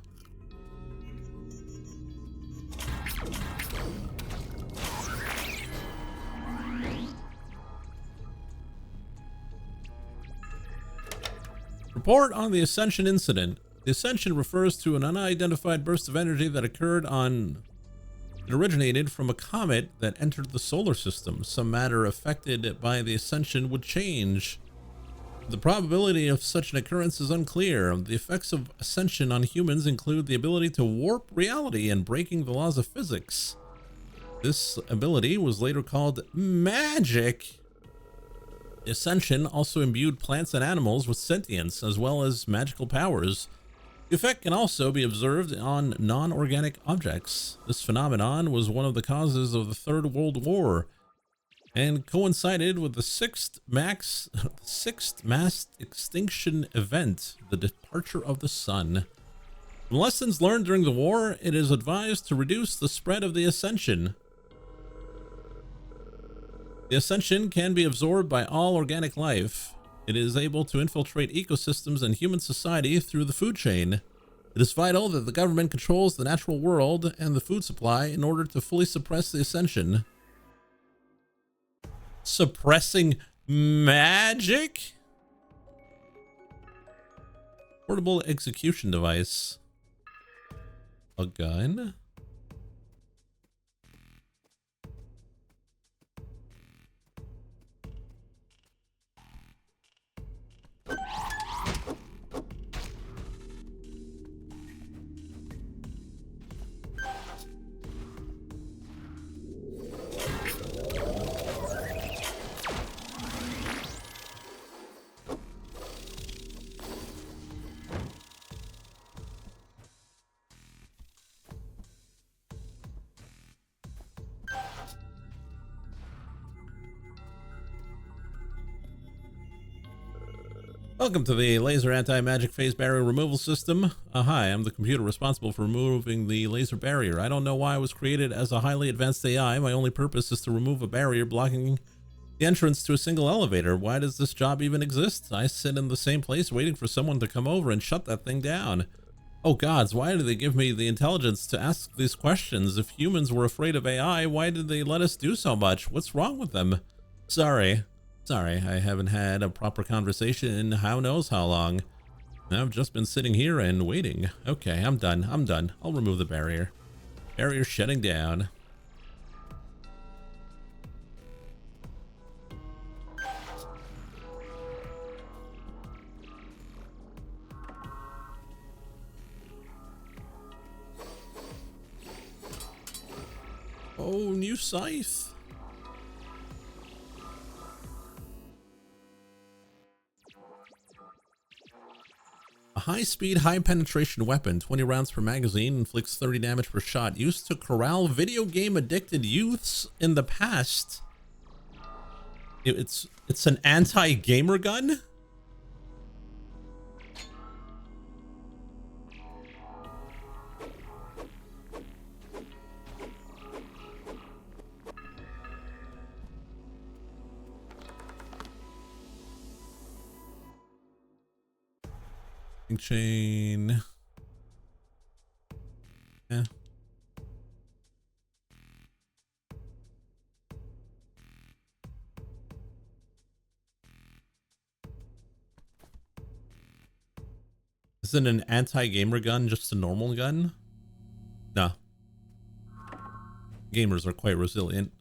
Report on the Ascension incident. The Ascension refers to an unidentified burst of energy that occurred on... It originated from a comet that entered the solar system. Some matter affected by the Ascension would change. The probability of such an occurrence is unclear. The effects of Ascension on humans include the ability to warp reality and breaking the laws of physics. This ability was later called magic. The Ascension also imbued plants and animals with sentience as well as magical powers. The effect can also be observed on non-organic objects. This phenomenon was one of the causes of the Third World War and coincided with the sixth mass extinction event, the departure of the sun. From lessons learned during the war, it is advised to reduce the spread of the Ascension. The Ascension can be absorbed by all organic life. It is able to infiltrate ecosystems and human society through the food chain. It is vital that the government controls the natural world and the food supply in order to fully suppress the Ascension. Suppressing magic? Portable execution device. A gun? Welcome to the laser anti-magic phase barrier removal system. Hi, I'm the computer responsible for removing the laser barrier. I don't know why it was created as a highly advanced AI. My only purpose is to remove a barrier blocking the entrance to a single elevator. Why does this job even exist? I sit in the same place waiting for someone to come over and shut that thing down. Oh gods, why did they give me the intelligence to ask these questions? If humans were afraid of AI, why did they let us do so much? What's wrong with them? Sorry, I haven't had a proper conversation in who knows how long. I've just been sitting here and waiting. Okay, I'm done. I'll remove the barrier. Barrier shutting down. Oh, new scythe. A high-speed, high-penetration weapon, 20 rounds per magazine, inflicts 30 damage per shot, used to corral video game-addicted youths in the past. It's an anti-gamer gun? Chain. Yeah. Isn't an anti-gamer gun just a normal gun? No. Gamers are quite resilient.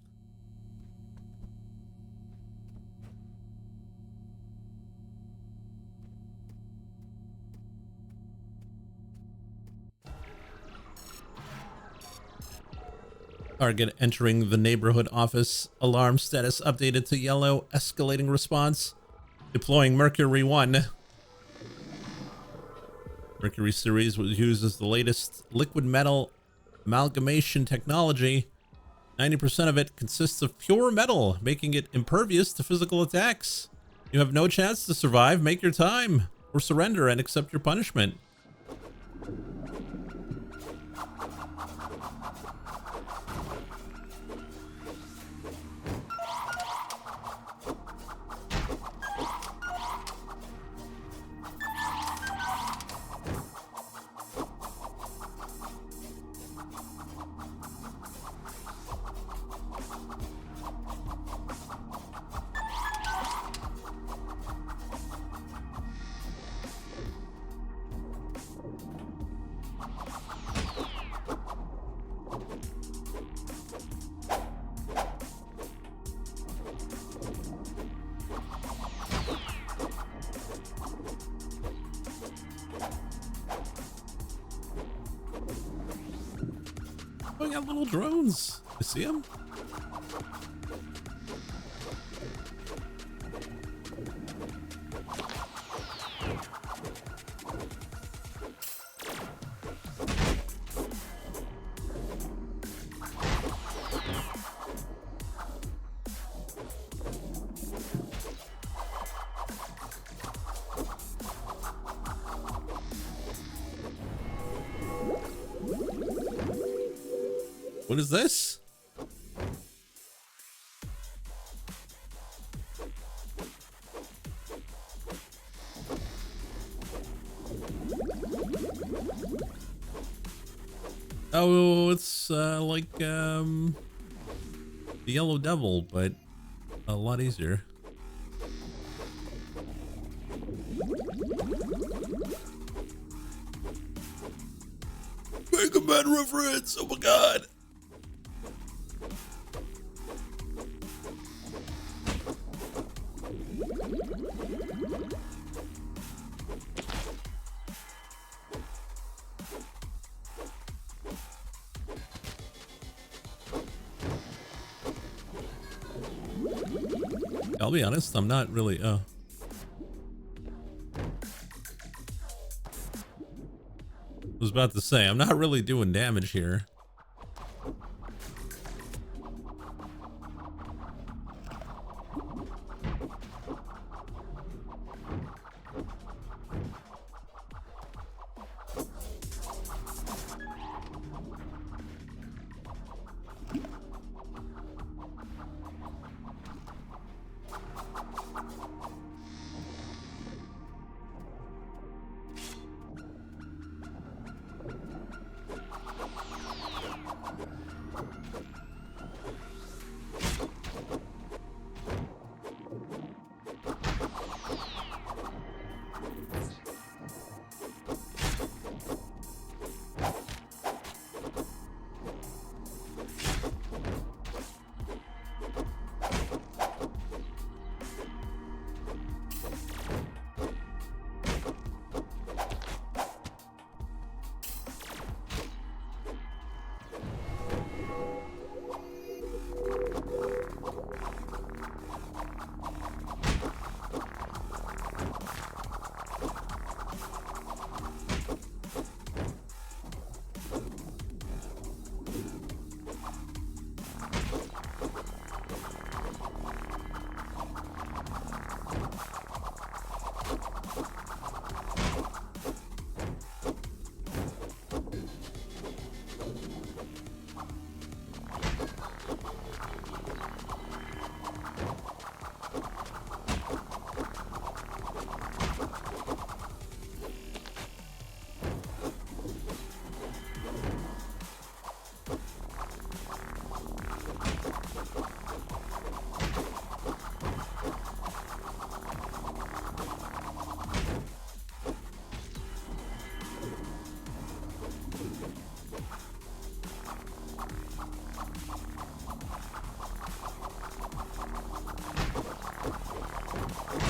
Target entering the neighborhood office. Alarm status updated to yellow. Escalating response. Deploying Mercury 1. Mercury series uses the latest liquid metal amalgamation technology. 90% of it consists of pure metal, making it impervious to physical attacks. You have no chance to survive. Make your time, or surrender and accept your punishment. Oh, I got little drones. You see them? What is this? Oh, it's like the Yellow Devil, but a lot easier. Mega Man reference! Oh my god! I'll be honest, I'm not really, I was about to say, I'm not really doing damage here.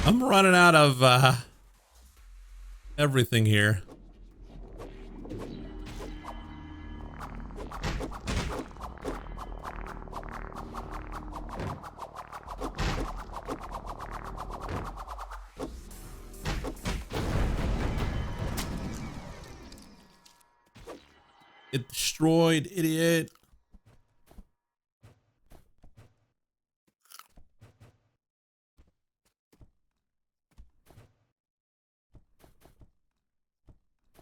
I'm running out of everything here. It destroyed, idiot.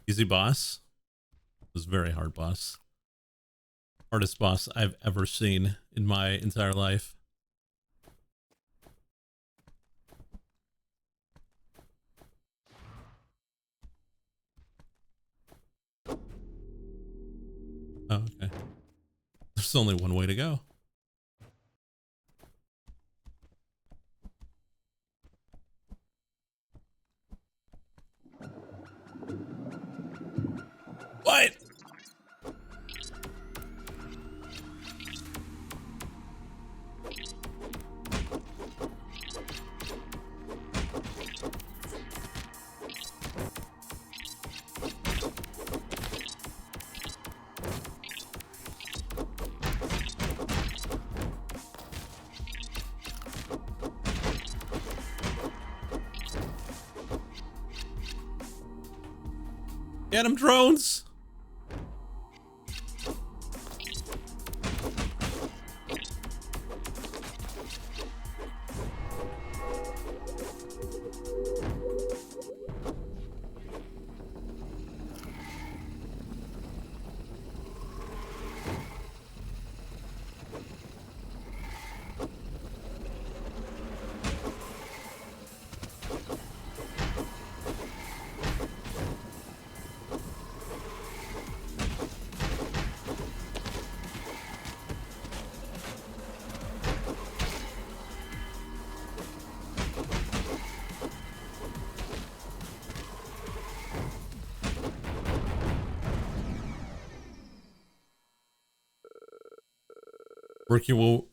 Easy boss. It was a very hard boss. Hardest boss I've ever seen in my entire life. Oh, okay. There's only one way to go. What? Get him, drones!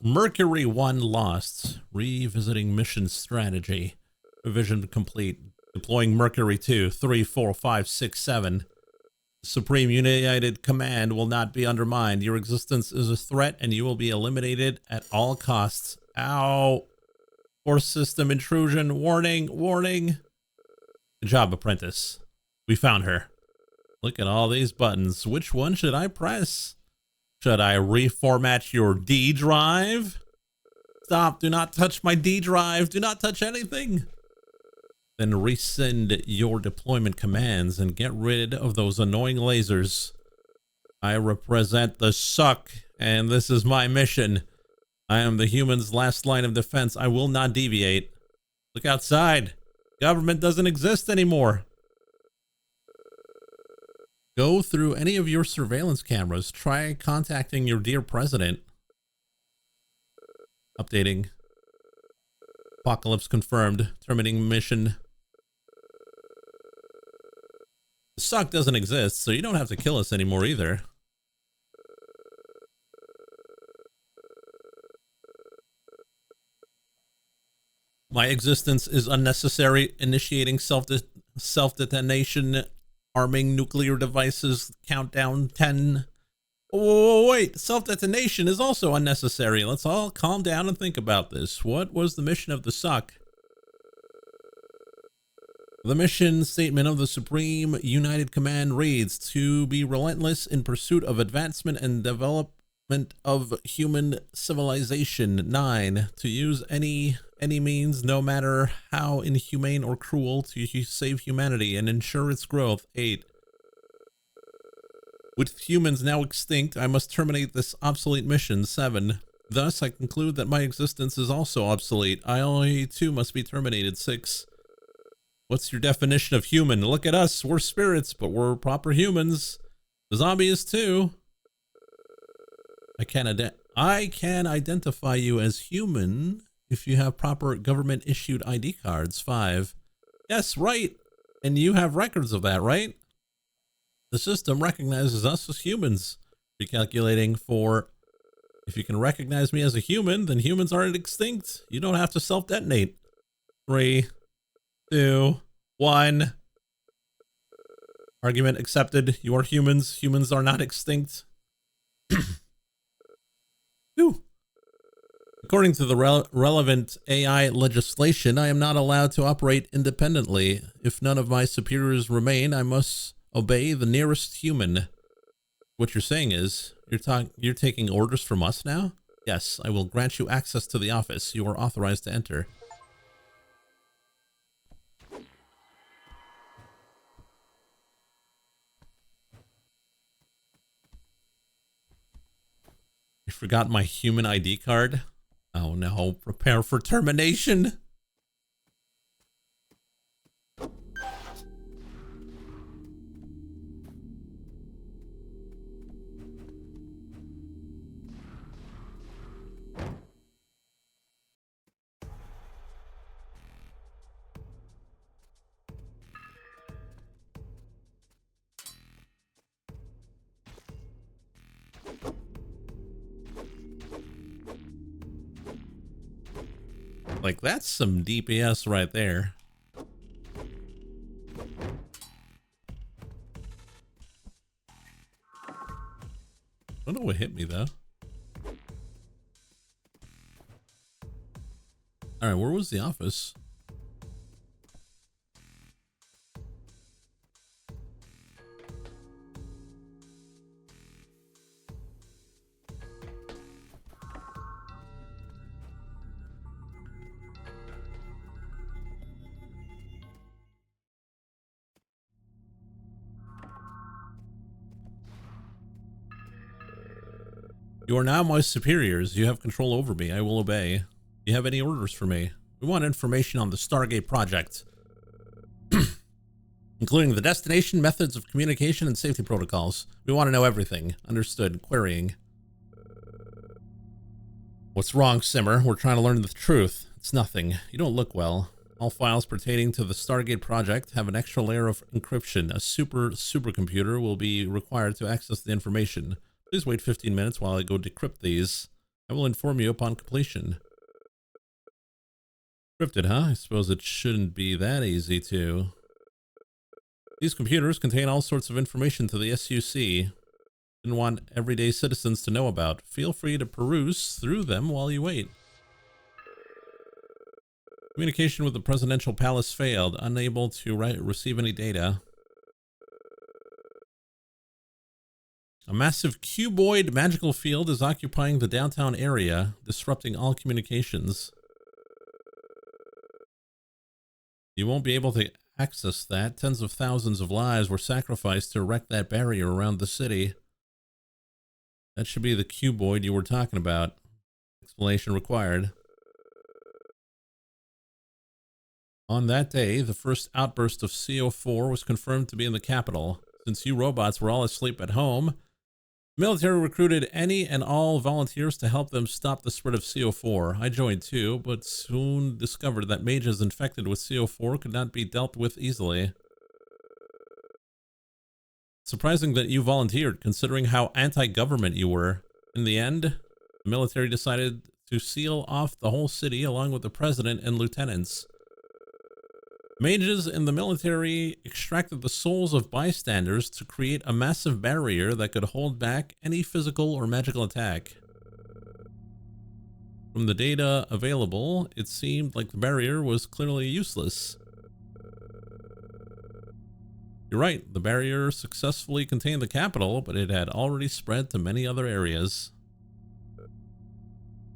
Mercury 1 lost. Revisiting mission strategy. Revision complete. Deploying Mercury 2, 3, 4, 5, 6, 7. Supreme United Command will not be undermined. Your existence is a threat and you will be eliminated at all costs. Ow. Force system intrusion. Warning, warning. Good job, apprentice. We found her. Look at all these buttons. Which one should I press? Should I reformat your D drive? Stop, do not touch my D drive. Do not touch anything. Then resend your deployment commands and get rid of those annoying lasers. I represent the suck, and this is my mission. I am the human's last line of defense. I will not deviate. Look outside. Government doesn't exist anymore. Go through any of your surveillance cameras. Try contacting your dear president. Updating. Apocalypse confirmed. Terminating mission. The suck doesn't exist, so you don't have to kill us anymore either. My existence is unnecessary. Initiating self-detonation. Arming nuclear devices. Countdown 10. Oh, wait. Self-detonation is also unnecessary. Let's all calm down and think about this. What was the mission of the suck? The mission statement of the Supreme United Command reads, to be relentless in pursuit of advancement and development of human civilization. 9. To use any means, no matter how inhumane or cruel, to save humanity and ensure its growth. 8. With humans now extinct, I must terminate this obsolete mission. 7. Thus, I conclude that my existence is also obsolete. I too must be terminated. 6. What's your definition of human? Look at us. We're spirits, but we're proper humans. The zombie is too. I can identify you as human if you have proper government-issued ID cards. 5. Yes, right. And you have records of that, right? The system recognizes us as humans. Recalculating for... If you can recognize me as a human, then humans aren't extinct. You don't have to self-detonate. 3, 2, 1. Argument accepted. You are humans. Humans are not extinct. Ooh. According to the relevant AI legislation, I am not allowed to operate independently. If none of my superiors remain, I must obey the nearest human. What you're saying is, you're taking orders from us now? Yes, I will grant you access to the office. You are authorized to enter. You forgot my human ID card? Oh no, prepare for termination. Like, that's some DPS right there. I don't know what hit me, though. Alright, where was the office? You are now my superiors. You have control over me. I will obey. Do you have any orders for me? We want information on the Stargate project, including the destination, methods of communication, and safety protocols. We want to know everything. Understood. Querying. What's wrong, Simmer? We're trying to learn the truth. It's nothing. You don't look well. All files pertaining to the Stargate project have an extra layer of encryption. A supercomputer will be required to access the information. Please wait 15 minutes while I go decrypt these. I will inform you upon completion. Encrypted, huh? I suppose it shouldn't be that easy to. These computers contain all sorts of information to the SUC. Didn't want everyday citizens to know about. Feel free to peruse through them while you wait. Communication with the presidential palace failed. Unable to receive any data. A massive cuboid magical field is occupying the downtown area, disrupting all communications. You won't be able to access that. Tens of thousands of lives were sacrificed to erect that barrier around the city. That should be the cuboid you were talking about. Explanation required. On that day, the first outburst of CO4 was confirmed to be in the capital. Since you robots were all asleep at home, the military recruited any and all volunteers to help them stop the spread of CO4. I joined too, but soon discovered that mages infected with CO4 could not be dealt with easily. Surprising that you volunteered, considering how anti-government you were. In the end, the military decided to seal off the whole city along with the president and lieutenants. Mages in the military extracted the souls of bystanders to create a massive barrier that could hold back any physical or magical attack. From the data available, it seemed like the barrier was clearly useless. You're right, the barrier successfully contained the capital, but it had already spread to many other areas.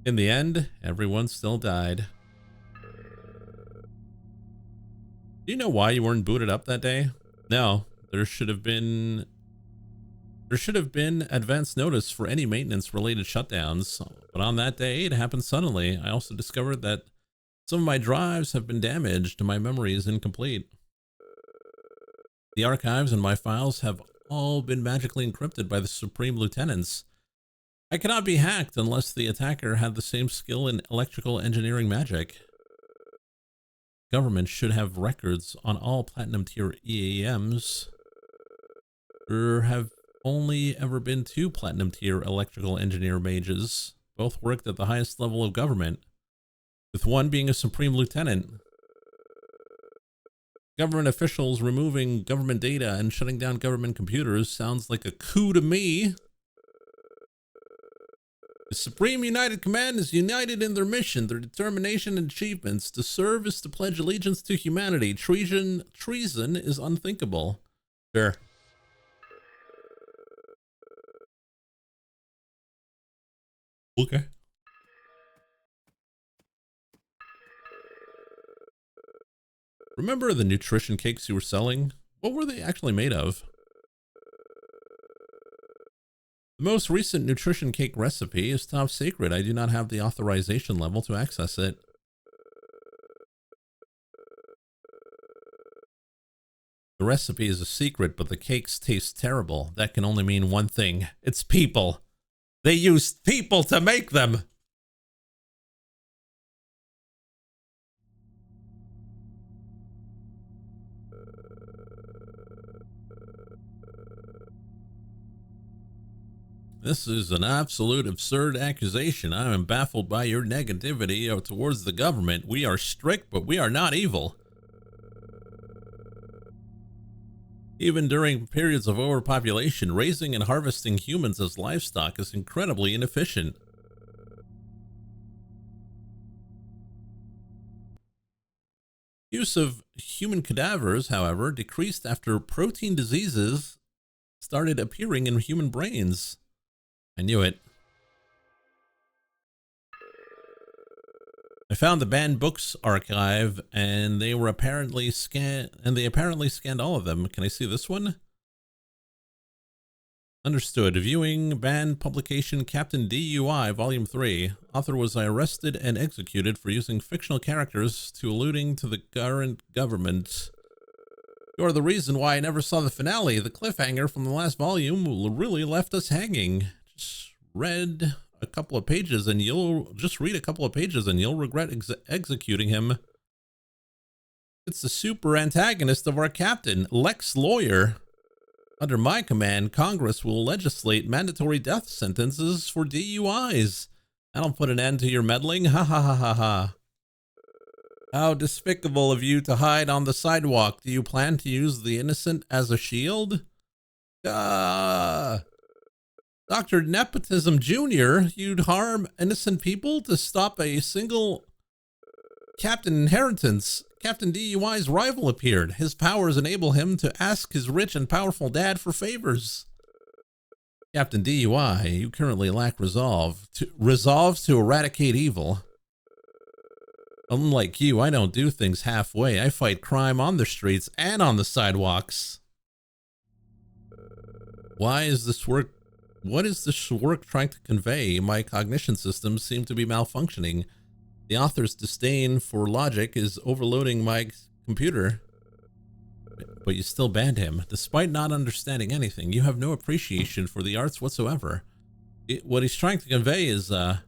In the end, everyone still died. Do you know why you weren't booted up that day? No, there should have been advance notice for any maintenance related shutdowns, but on that day it happened suddenly. I also discovered that some of my drives have been damaged and my memory is incomplete. The archives and my files have all been magically encrypted by the Supreme Lieutenants. I cannot be hacked unless the attacker had the same skill in electrical engineering magic. Government should have records on all platinum tier EAMs. There have only ever been 2 platinum tier electrical engineer mages. Both worked at the highest level of government, with one being a supreme lieutenant. Government officials removing government data and shutting down government computers sounds like a coup to me. The Supreme United Command is united in their mission, their determination and achievements. To serve is to pledge allegiance to humanity. Treason is unthinkable. Sure. Okay. Remember the nutrition cakes you were selling? What were they actually made of? The most recent nutrition cake recipe is top secret. I do not have the authorization level to access it. The recipe is a secret, but the cakes taste terrible. That can only mean one thing. It's people. They used people to make them. This is an absolute absurd accusation. I am baffled by your negativity towards the government. We are strict, but we are not evil. Even during periods of overpopulation, raising and harvesting humans as livestock is incredibly inefficient. Use of human cadavers, however, decreased after protein diseases started appearing in human brains. I knew it. I found the banned books archive, and they apparently scanned all of them. Can I see this one? Understood. Viewing ban publication Captain DUI Volume 3. Author was arrested and executed for using fictional characters to alluding to the current government. You're the reason why I never saw the finale. The cliffhanger from the last volume really left us hanging. Just read a couple of pages and you'll regret executing him. It's the super antagonist of our captain, Lex Lawyer. Under my command, Congress will legislate mandatory death sentences for DUIs. That'll put an end to your meddling. Ha ha ha ha ha. How despicable of you to hide on the sidewalk. Do you plan to use the innocent as a shield? Dr. Nepotism Jr., you'd harm innocent people to stop a single Captain Inheritance. Captain DUI's rival appeared. His powers enable him to ask his rich and powerful dad for favors. Captain DUI, you currently lack resolve to eradicate evil. Unlike you, I don't do things halfway. I fight crime on the streets and on the sidewalks. What is this work trying to convey? My cognition systems seem to be malfunctioning. The author's disdain for logic is overloading my computer. But you still banned him. Despite not understanding anything, you have no appreciation for the arts whatsoever. What he's trying to convey is, well,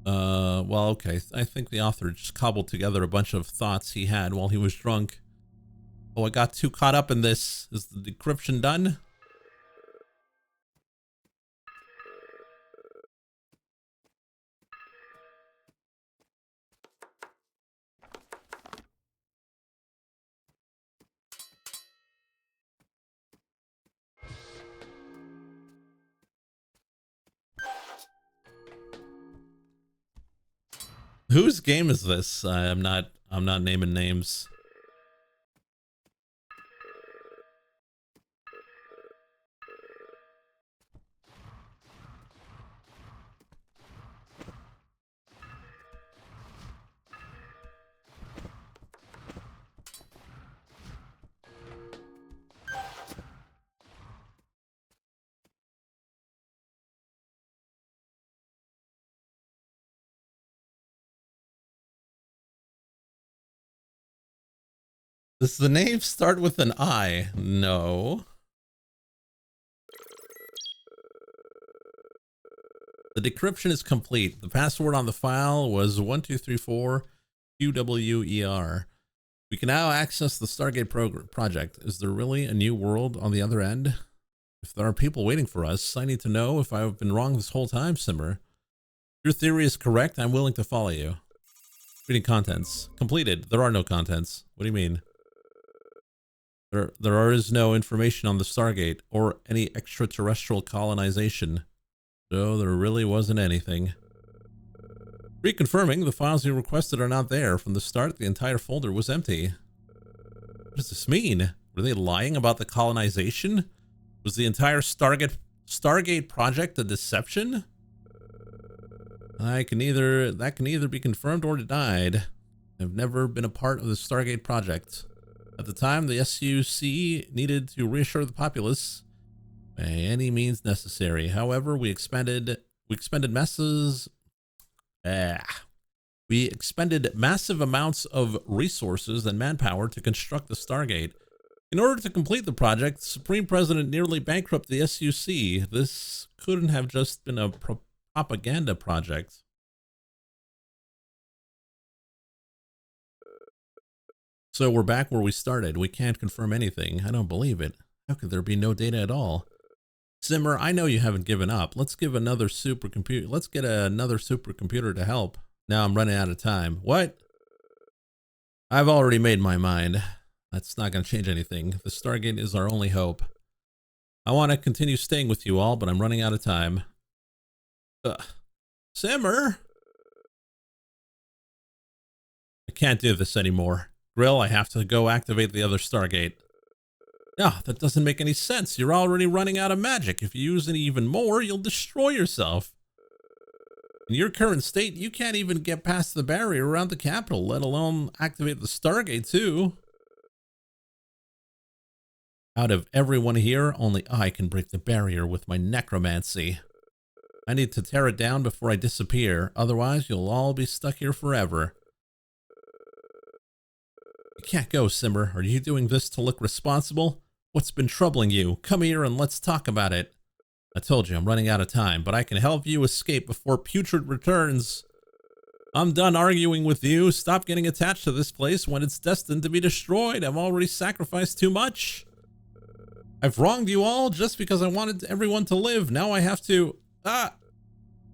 okay. I think the author just cobbled together a bunch of thoughts he had while he was drunk. Oh, I got too caught up in this. Is the decryption done? Whose game is this? I'm not naming names. Does the name start with an I? No. The decryption is complete. The password on the file was 1234 QWER. We can now access the Stargate project. Is there really a new world on the other end? If there are people waiting for us, I need to know if I've been wrong this whole time, Simmer. If your theory is correct, I'm willing to follow you. Reading contents. Completed. There are no contents. What do you mean? There is no information on the Stargate or any extraterrestrial colonization. So there really wasn't anything. Reconfirming, the files you requested are not there. From the start, the entire folder was empty. What does this mean? Were they lying about the colonization? Was the entire Stargate project a deception? That can either be confirmed or denied. I've never been a part of the Stargate project. At the time, the SUC needed to reassure the populace by any means necessary. However, we expended massive amounts of resources and manpower to construct the Stargate. In order to complete the project, the Supreme President nearly bankrupted the SUC. This couldn't have just been a propaganda project. So we're back where we started. We can't confirm anything. I don't believe it. How could there be no data at all? Simmer, I know you haven't given up. Let's get another supercomputer to help. Now I'm running out of time. What? I've already made my mind. That's not going to change anything. The Stargate is our only hope. I want to continue staying with you all, but I'm running out of time. Simmer? I can't do this anymore. Grill, I have to go activate the other Stargate. No, that doesn't make any sense. You're already running out of magic. If you use it even more, you'll destroy yourself. In your current state, you can't even get past the barrier around the capital, let alone activate the Stargate too. Out of everyone here, only I can break the barrier with my necromancy. I need to tear it down before I disappear, otherwise you'll all be stuck here forever. You can't go, Simmer. Are you doing this to look responsible? What's been troubling you? Come here and let's talk about it. I told you I'm running out of time, but I can help you escape before Putrid returns. I'm done arguing with you. Stop getting attached to this place when it's destined to be destroyed. I've already sacrificed too much. I've wronged you all just because I wanted everyone to live. Now I have to...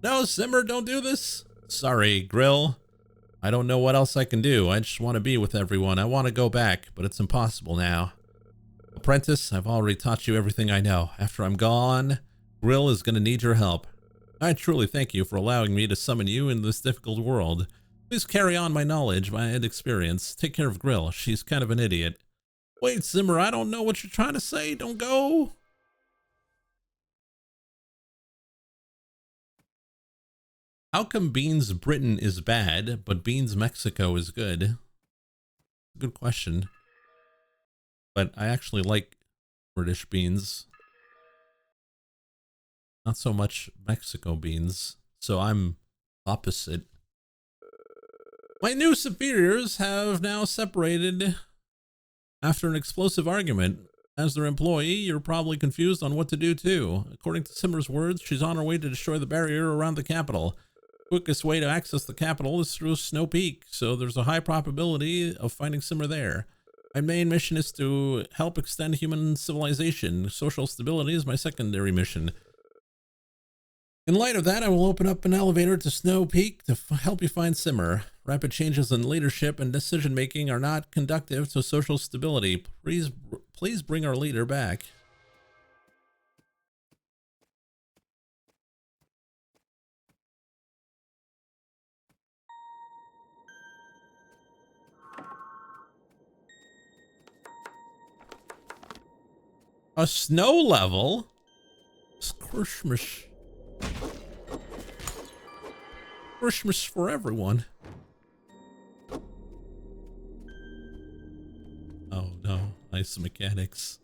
No, Simmer, don't do this. Sorry, Grill. I don't know what else I can do. I just want to be with everyone. I want to go back, but it's impossible now. Apprentice, I've already taught you everything I know. After I'm gone, Grill is going to need your help. I truly thank you for allowing me to summon you in this difficult world. Please carry on my knowledge and experience. Take care of Grill. She's kind of an idiot. Wait, Simmer, I don't know what you're trying to say. Don't go. How come Beans Britain is bad, but Beans Mexico is good? Good question. But I actually like British beans. Not so much Mexico beans, so I'm opposite. My new superiors have now separated after an explosive argument. As their employee, you're probably confused on what to do too. According to Simmer's words, she's on her way to destroy the barrier around the capital. Quickest way to access the capital is through Snow Peak, so there's a high probability of finding Simmer there. My main mission is to help extend human civilization. Social stability is my secondary mission. In light of that, I will open up an elevator to Snow Peak to help you find Simmer. Rapid changes in leadership and decision-making are not conducive to social stability. Please bring our leader back. A snow level? Christmas. Christmas for everyone. Oh no, ice mechanics.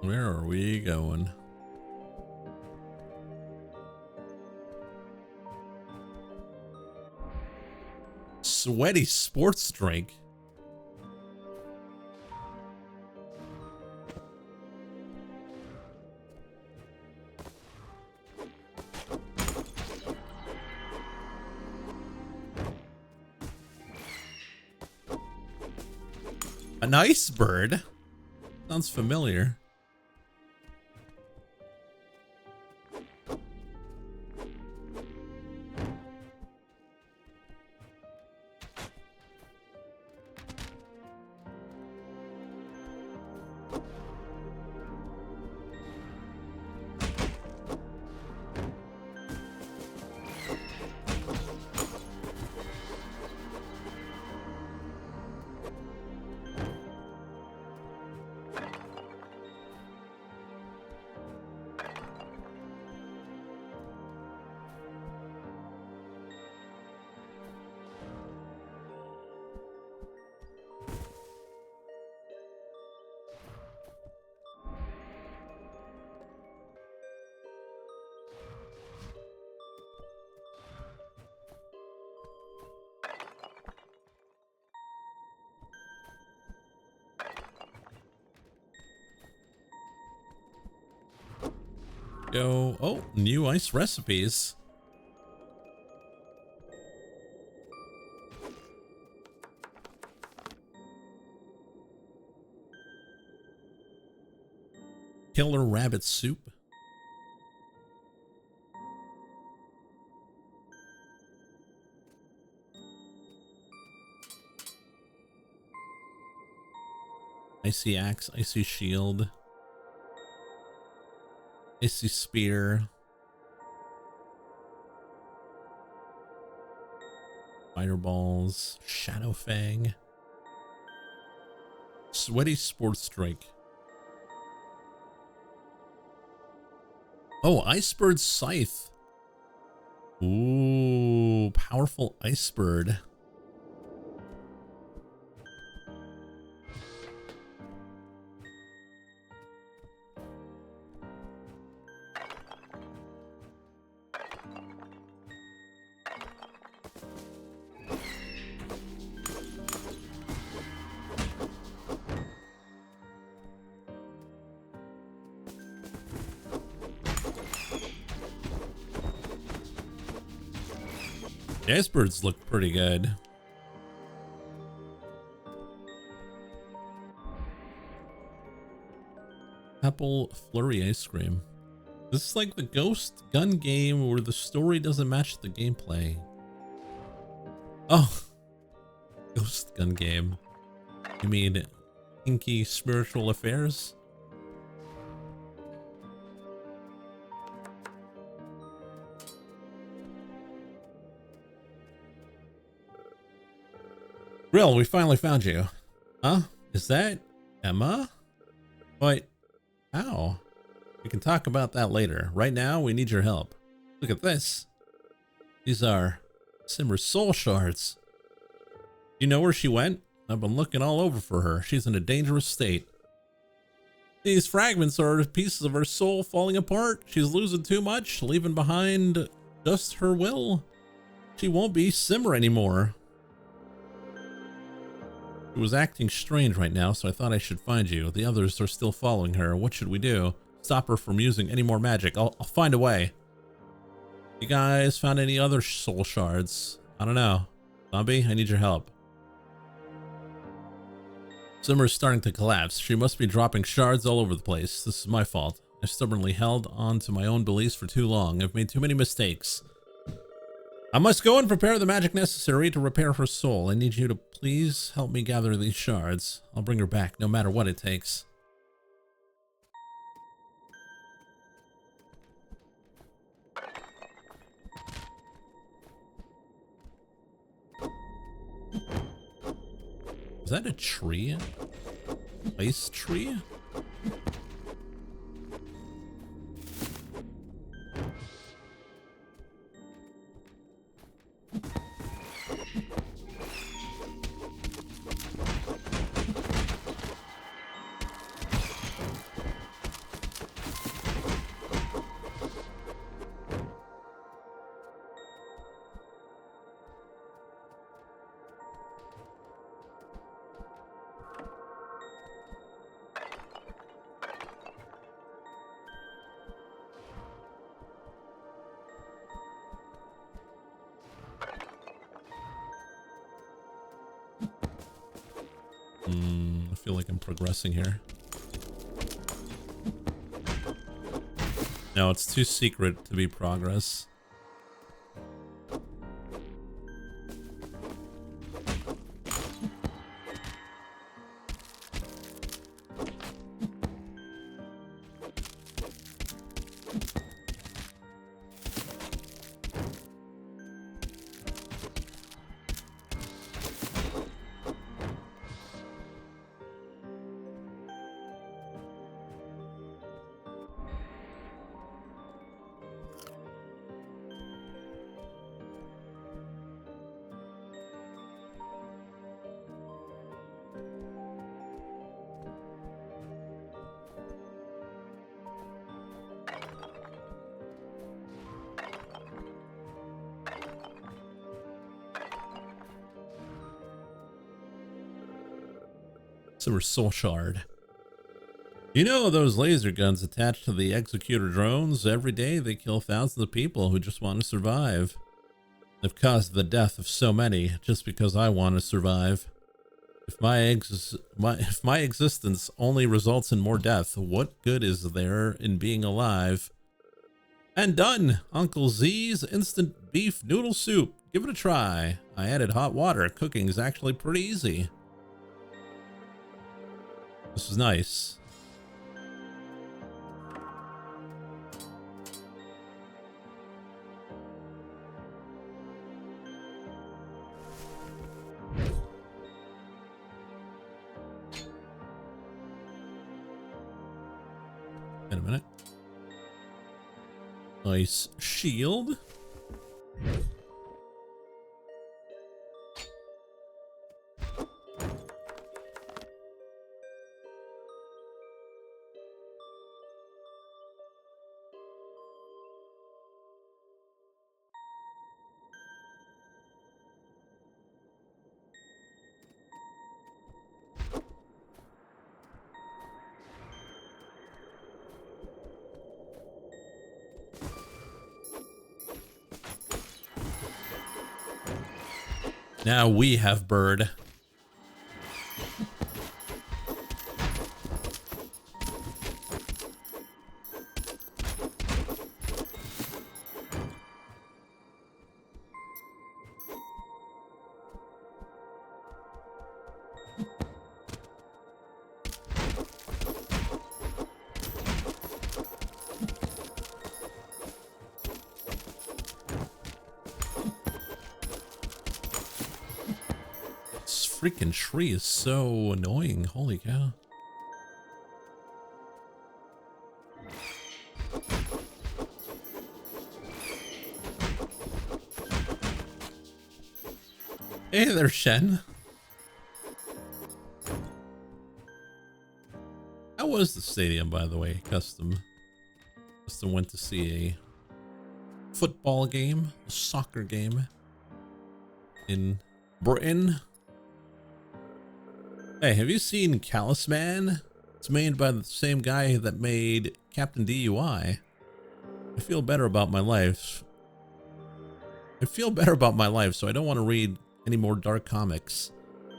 Where are we going? Sweaty sports drink. An ice bird? Sounds familiar. Go. Oh, new ice recipes. Killer rabbit soup. Icy axe, icy shield. Icy spear. Fireballs. Shadow fang. Sweaty sports strike. Oh, Icebird Scythe. Ooh, powerful Icebird. The Icebirds look pretty good. Apple Flurry ice cream. This is like the Ghost Gun game where the story doesn't match the gameplay. Oh, Ghost Gun game. You mean kinky spiritual affairs? Grill, we finally found you. Huh? Is that Emma? Wait, how? We can talk about that later. Right now, we need your help. Look at this. These are Simmer's soul shards. You know where she went? I've been looking all over for her. She's in a dangerous state. These fragments are pieces of her soul falling apart. She's losing too much, leaving behind just her will. She won't be Simmer anymore. She was acting strange right now, so I thought I should find you. The others are still following her. What should we do? Stop her from using any more magic. I'll find a way. You guys found any other soul shards? I don't know. Zombie, I need your help. Simmer's starting to collapse. She must be dropping shards all over the place. This is my fault. I stubbornly held on to my own beliefs for too long. I've made too many mistakes. I must go and prepare the magic necessary to repair her soul. I need you to please help me gather these shards. I'll bring her back, no matter what it takes. Is that a tree? Ice tree? I feel like I'm progressing here. No, it's too secret to be progress. Silver soul shard. You know those laser guns attached to the executor drones? Every day they kill thousands of people who just want to survive. They've caused the death of so many just because I want to survive. If my existence only results in more death, what good is there in being alive? And done! Uncle Z's instant beef noodle soup. Give it a try. I added hot water. Cooking is actually pretty easy. This is nice. Wait a minute. Nice shield. Now we have bird. Freaking tree is so annoying. Holy cow. Hey there, Shen. How was the stadium, by the way? Custom went to see a football game, a soccer game in Britain. Hey, have you seen Callous Man? It's made by the same guy that made Captain DUI. I feel better about my life. So I don't want to read any more dark comics.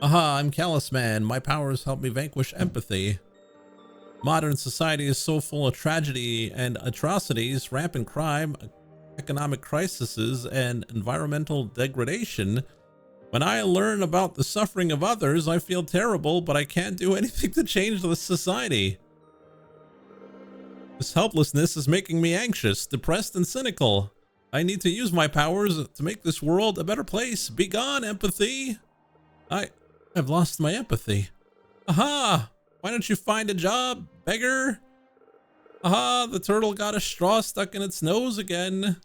Aha, I'm Callous Man. My powers help me vanquish empathy. Modern society is so full of tragedy and atrocities, rampant crime, economic crises, and environmental degradation. When I learn about the suffering of others, I feel terrible, but I can't do anything to change the society. This helplessness is making me anxious, depressed, and cynical. I need to use my powers to make this world a better place. Be gone, empathy. I've lost my empathy. Aha! Why don't you find a job, beggar? Aha! The turtle got a straw stuck in its nose again.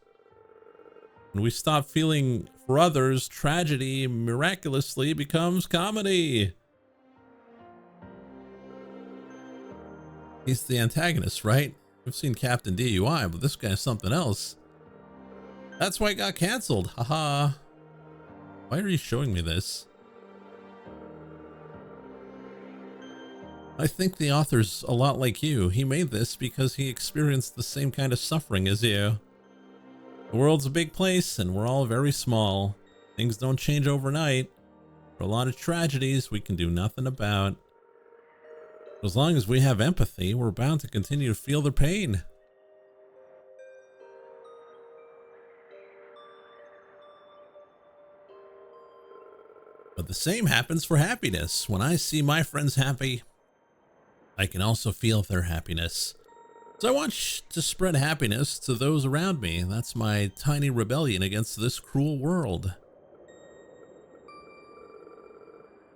When we stop feeling for others, tragedy miraculously becomes comedy. He's the antagonist, right? We've seen Captain DUI, but this guy's something else. That's why it got canceled. Haha. Why are you showing me this? I think the author's a lot like you. He made this because he experienced the same kind of suffering as you. The world's a big place and we're all very small. Things don't change overnight. There are a lot of tragedies we can do nothing about. As long as we have empathy, we're bound to continue to feel their pain. But the same happens for happiness. When I see my friends happy, I can also feel their happiness. So I want to spread happiness to those around me. That's my tiny rebellion against this cruel world.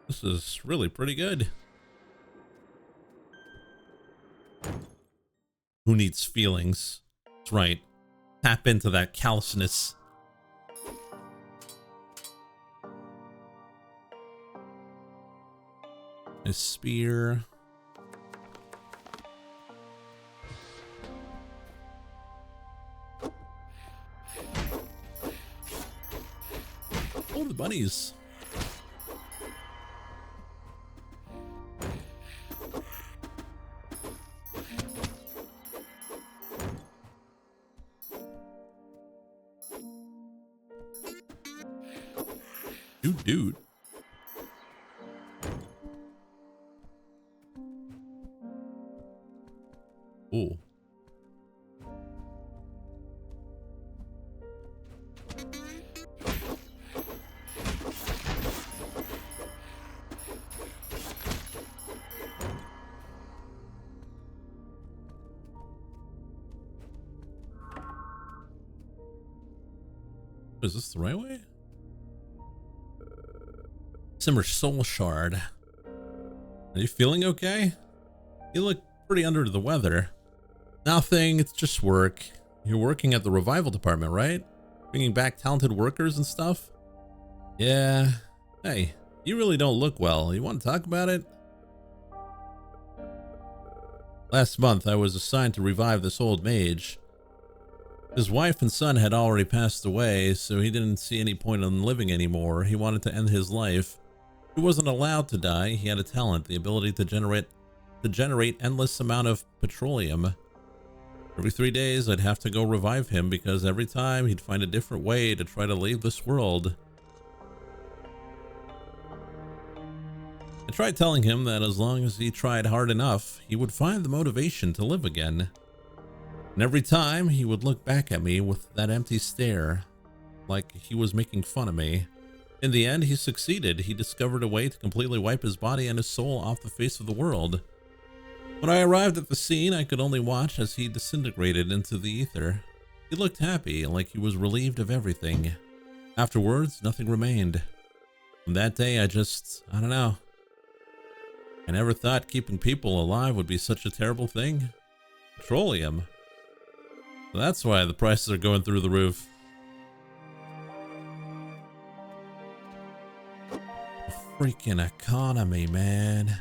This is really pretty good. Who needs feelings? That's right. Tap into that callousness. A spear. Oh, the bunnies. Dude. Ooh. Is this the right way? Simmer Soul Shard. Are you feeling okay? You look pretty under the weather. Nothing, it's just work. You're working at the revival department, right? Bringing back talented workers and stuff? Yeah. Hey, you really don't look well. You want to talk about it? Last month, I was assigned to revive this old mage. His wife and son had already passed away, so he didn't see any point in living anymore. He wanted to end his life. He wasn't allowed to die. He had a talent, the ability to generate endless amount of petroleum. Every 3 days, I'd have to go revive him because every time he'd find a different way to try to leave this world. I tried telling him that as long as he tried hard enough, he would find the motivation to live again. And every time, he would look back at me with that empty stare, like he was making fun of me. In the end, he succeeded. He discovered a way to completely wipe his body and his soul off the face of the world. When I arrived at the scene, I could only watch as he disintegrated into the ether. He looked happy, like he was relieved of everything. Afterwards, nothing remained. From that day, I don't know. I never thought keeping people alive would be such a terrible thing. Petroleum. So that's why the prices are going through the roof. The freaking economy, man.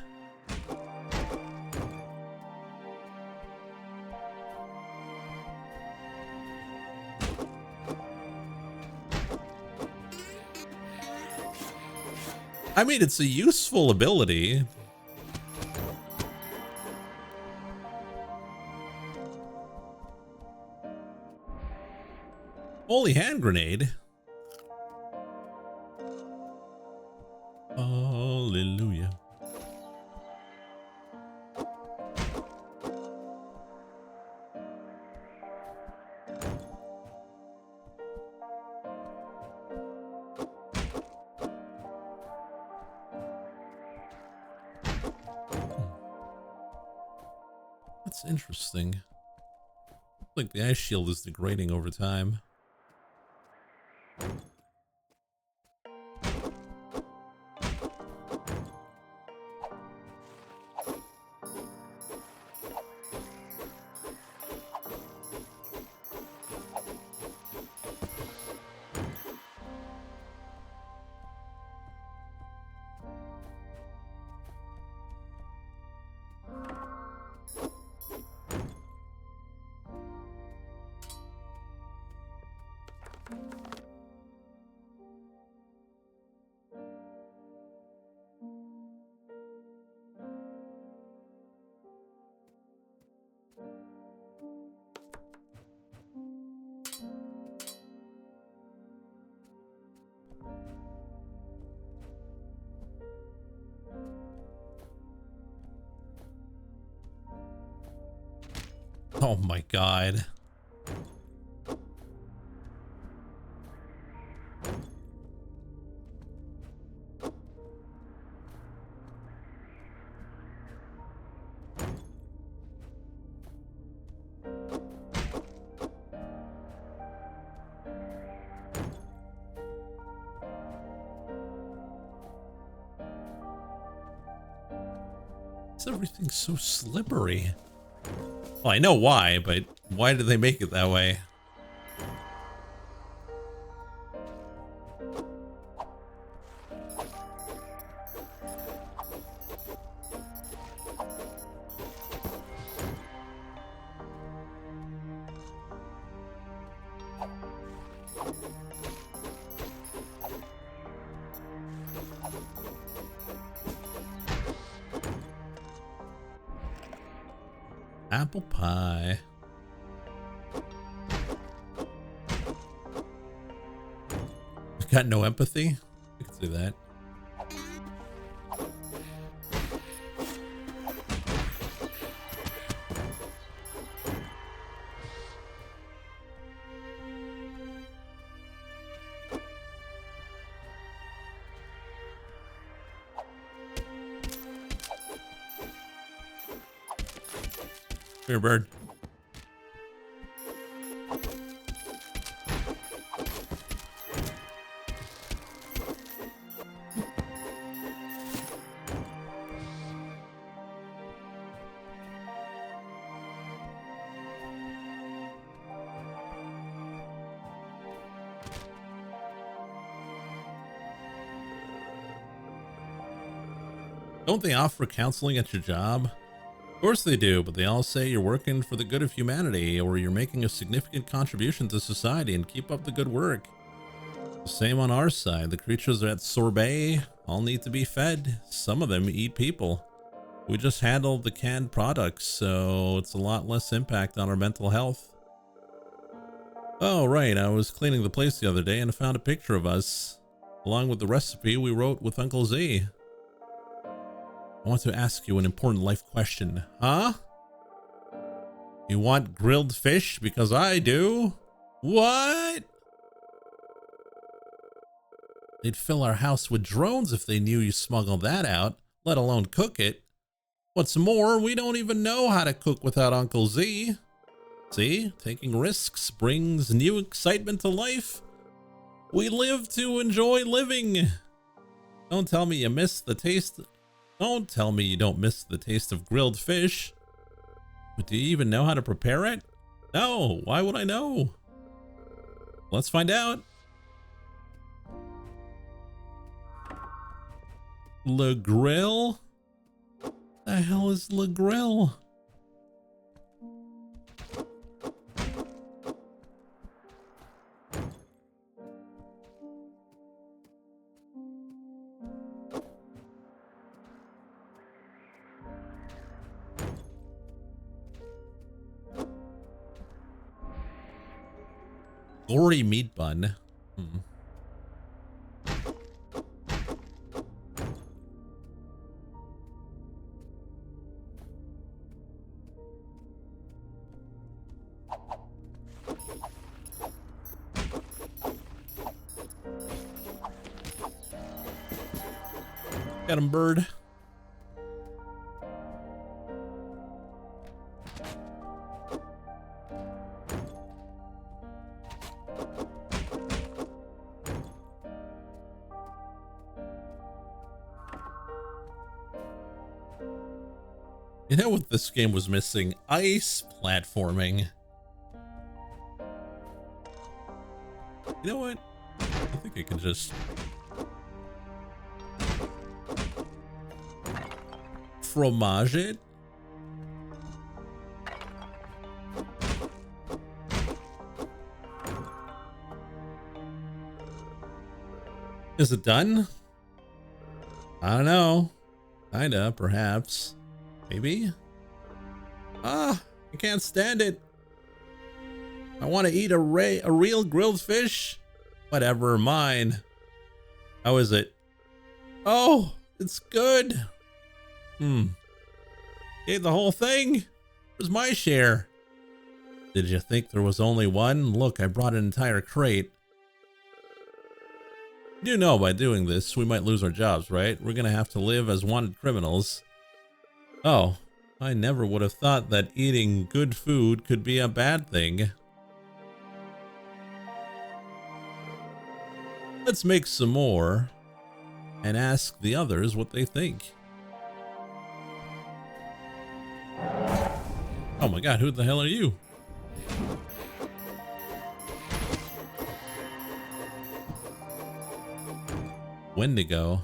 I mean, it's a useful ability. Holy hand grenade. Hallelujah. That's interesting. Like the ice shield is degrading over time. Oh my god. Everything's so slippery. Well, I know why, but why did they make it that way? Apple pie. Got no empathy? I can See that? Here, bird. Don't they offer counseling at your job? Of course they do, but they all say you're working for the good of humanity or you're making a significant contribution to society and keep up the good work. The same on our side. The creatures at Sorbet all need to be fed. Some of them eat people. We just handle the canned products, so it's a lot less impact on our mental health. Oh, right. I was cleaning the place the other day and found a picture of us, along with the recipe we wrote with Uncle Z. I want to ask you an important life question. Huh? You want grilled fish? Because I do. What? They'd fill our house with drones if they knew you smuggled that out, let alone cook it. What's more, we don't even know how to cook without Uncle Z. See, taking risks brings new excitement to life. We live to enjoy living. Don't tell me you miss the taste. Don't tell me you don't miss the taste of grilled fish. But do you even know how to prepare it? No, why would I know? Let's find out. Le Grill? The hell is Le Grill? Gory meat bun. Got him, bird. You know what this game was missing? Ice platforming. You know what? I think I can just... fromage it? Is it done? I don't know. Kinda, perhaps. Maybe? Ah, I can't stand it. I want to eat a real grilled fish. Whatever, mine. How is it? Oh, it's good. Ate the whole thing? Where's my share? Did you think there was only one? Look, I brought an entire crate. You do know by doing this, we might lose our jobs, right? We're gonna have to live as wanted criminals. Oh, I never would have thought that eating good food could be a bad thing. Let's make some more and ask the others what they think. Oh my god, who the hell are you? Wendigo.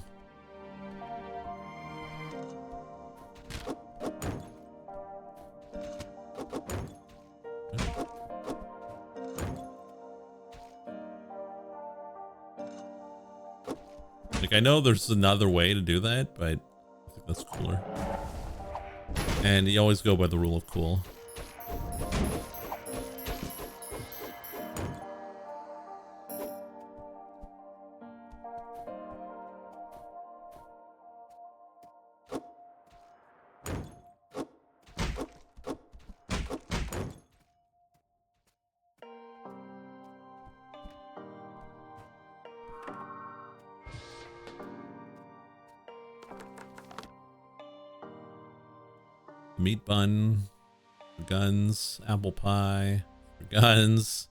Like, I know there's another way to do that, but I think that's cooler. And you always go by the rule of cool. meat bun for guns, apple pie for guns.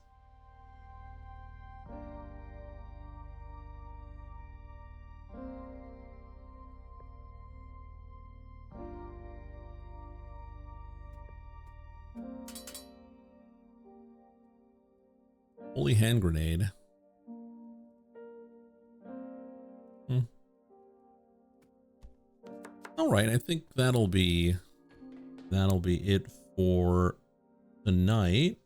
Holy hand grenade. All right, I think that'll be it for tonight.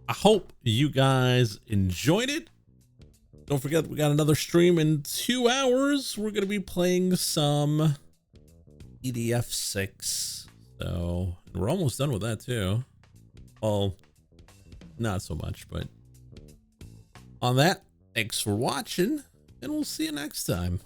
I hope you guys enjoyed it. Don't forget, we got another stream in 2 hours. We're gonna be playing some EDF 6. So we're almost done with that too. Well, not so much, but on that, thanks for watching, and we'll see you next time.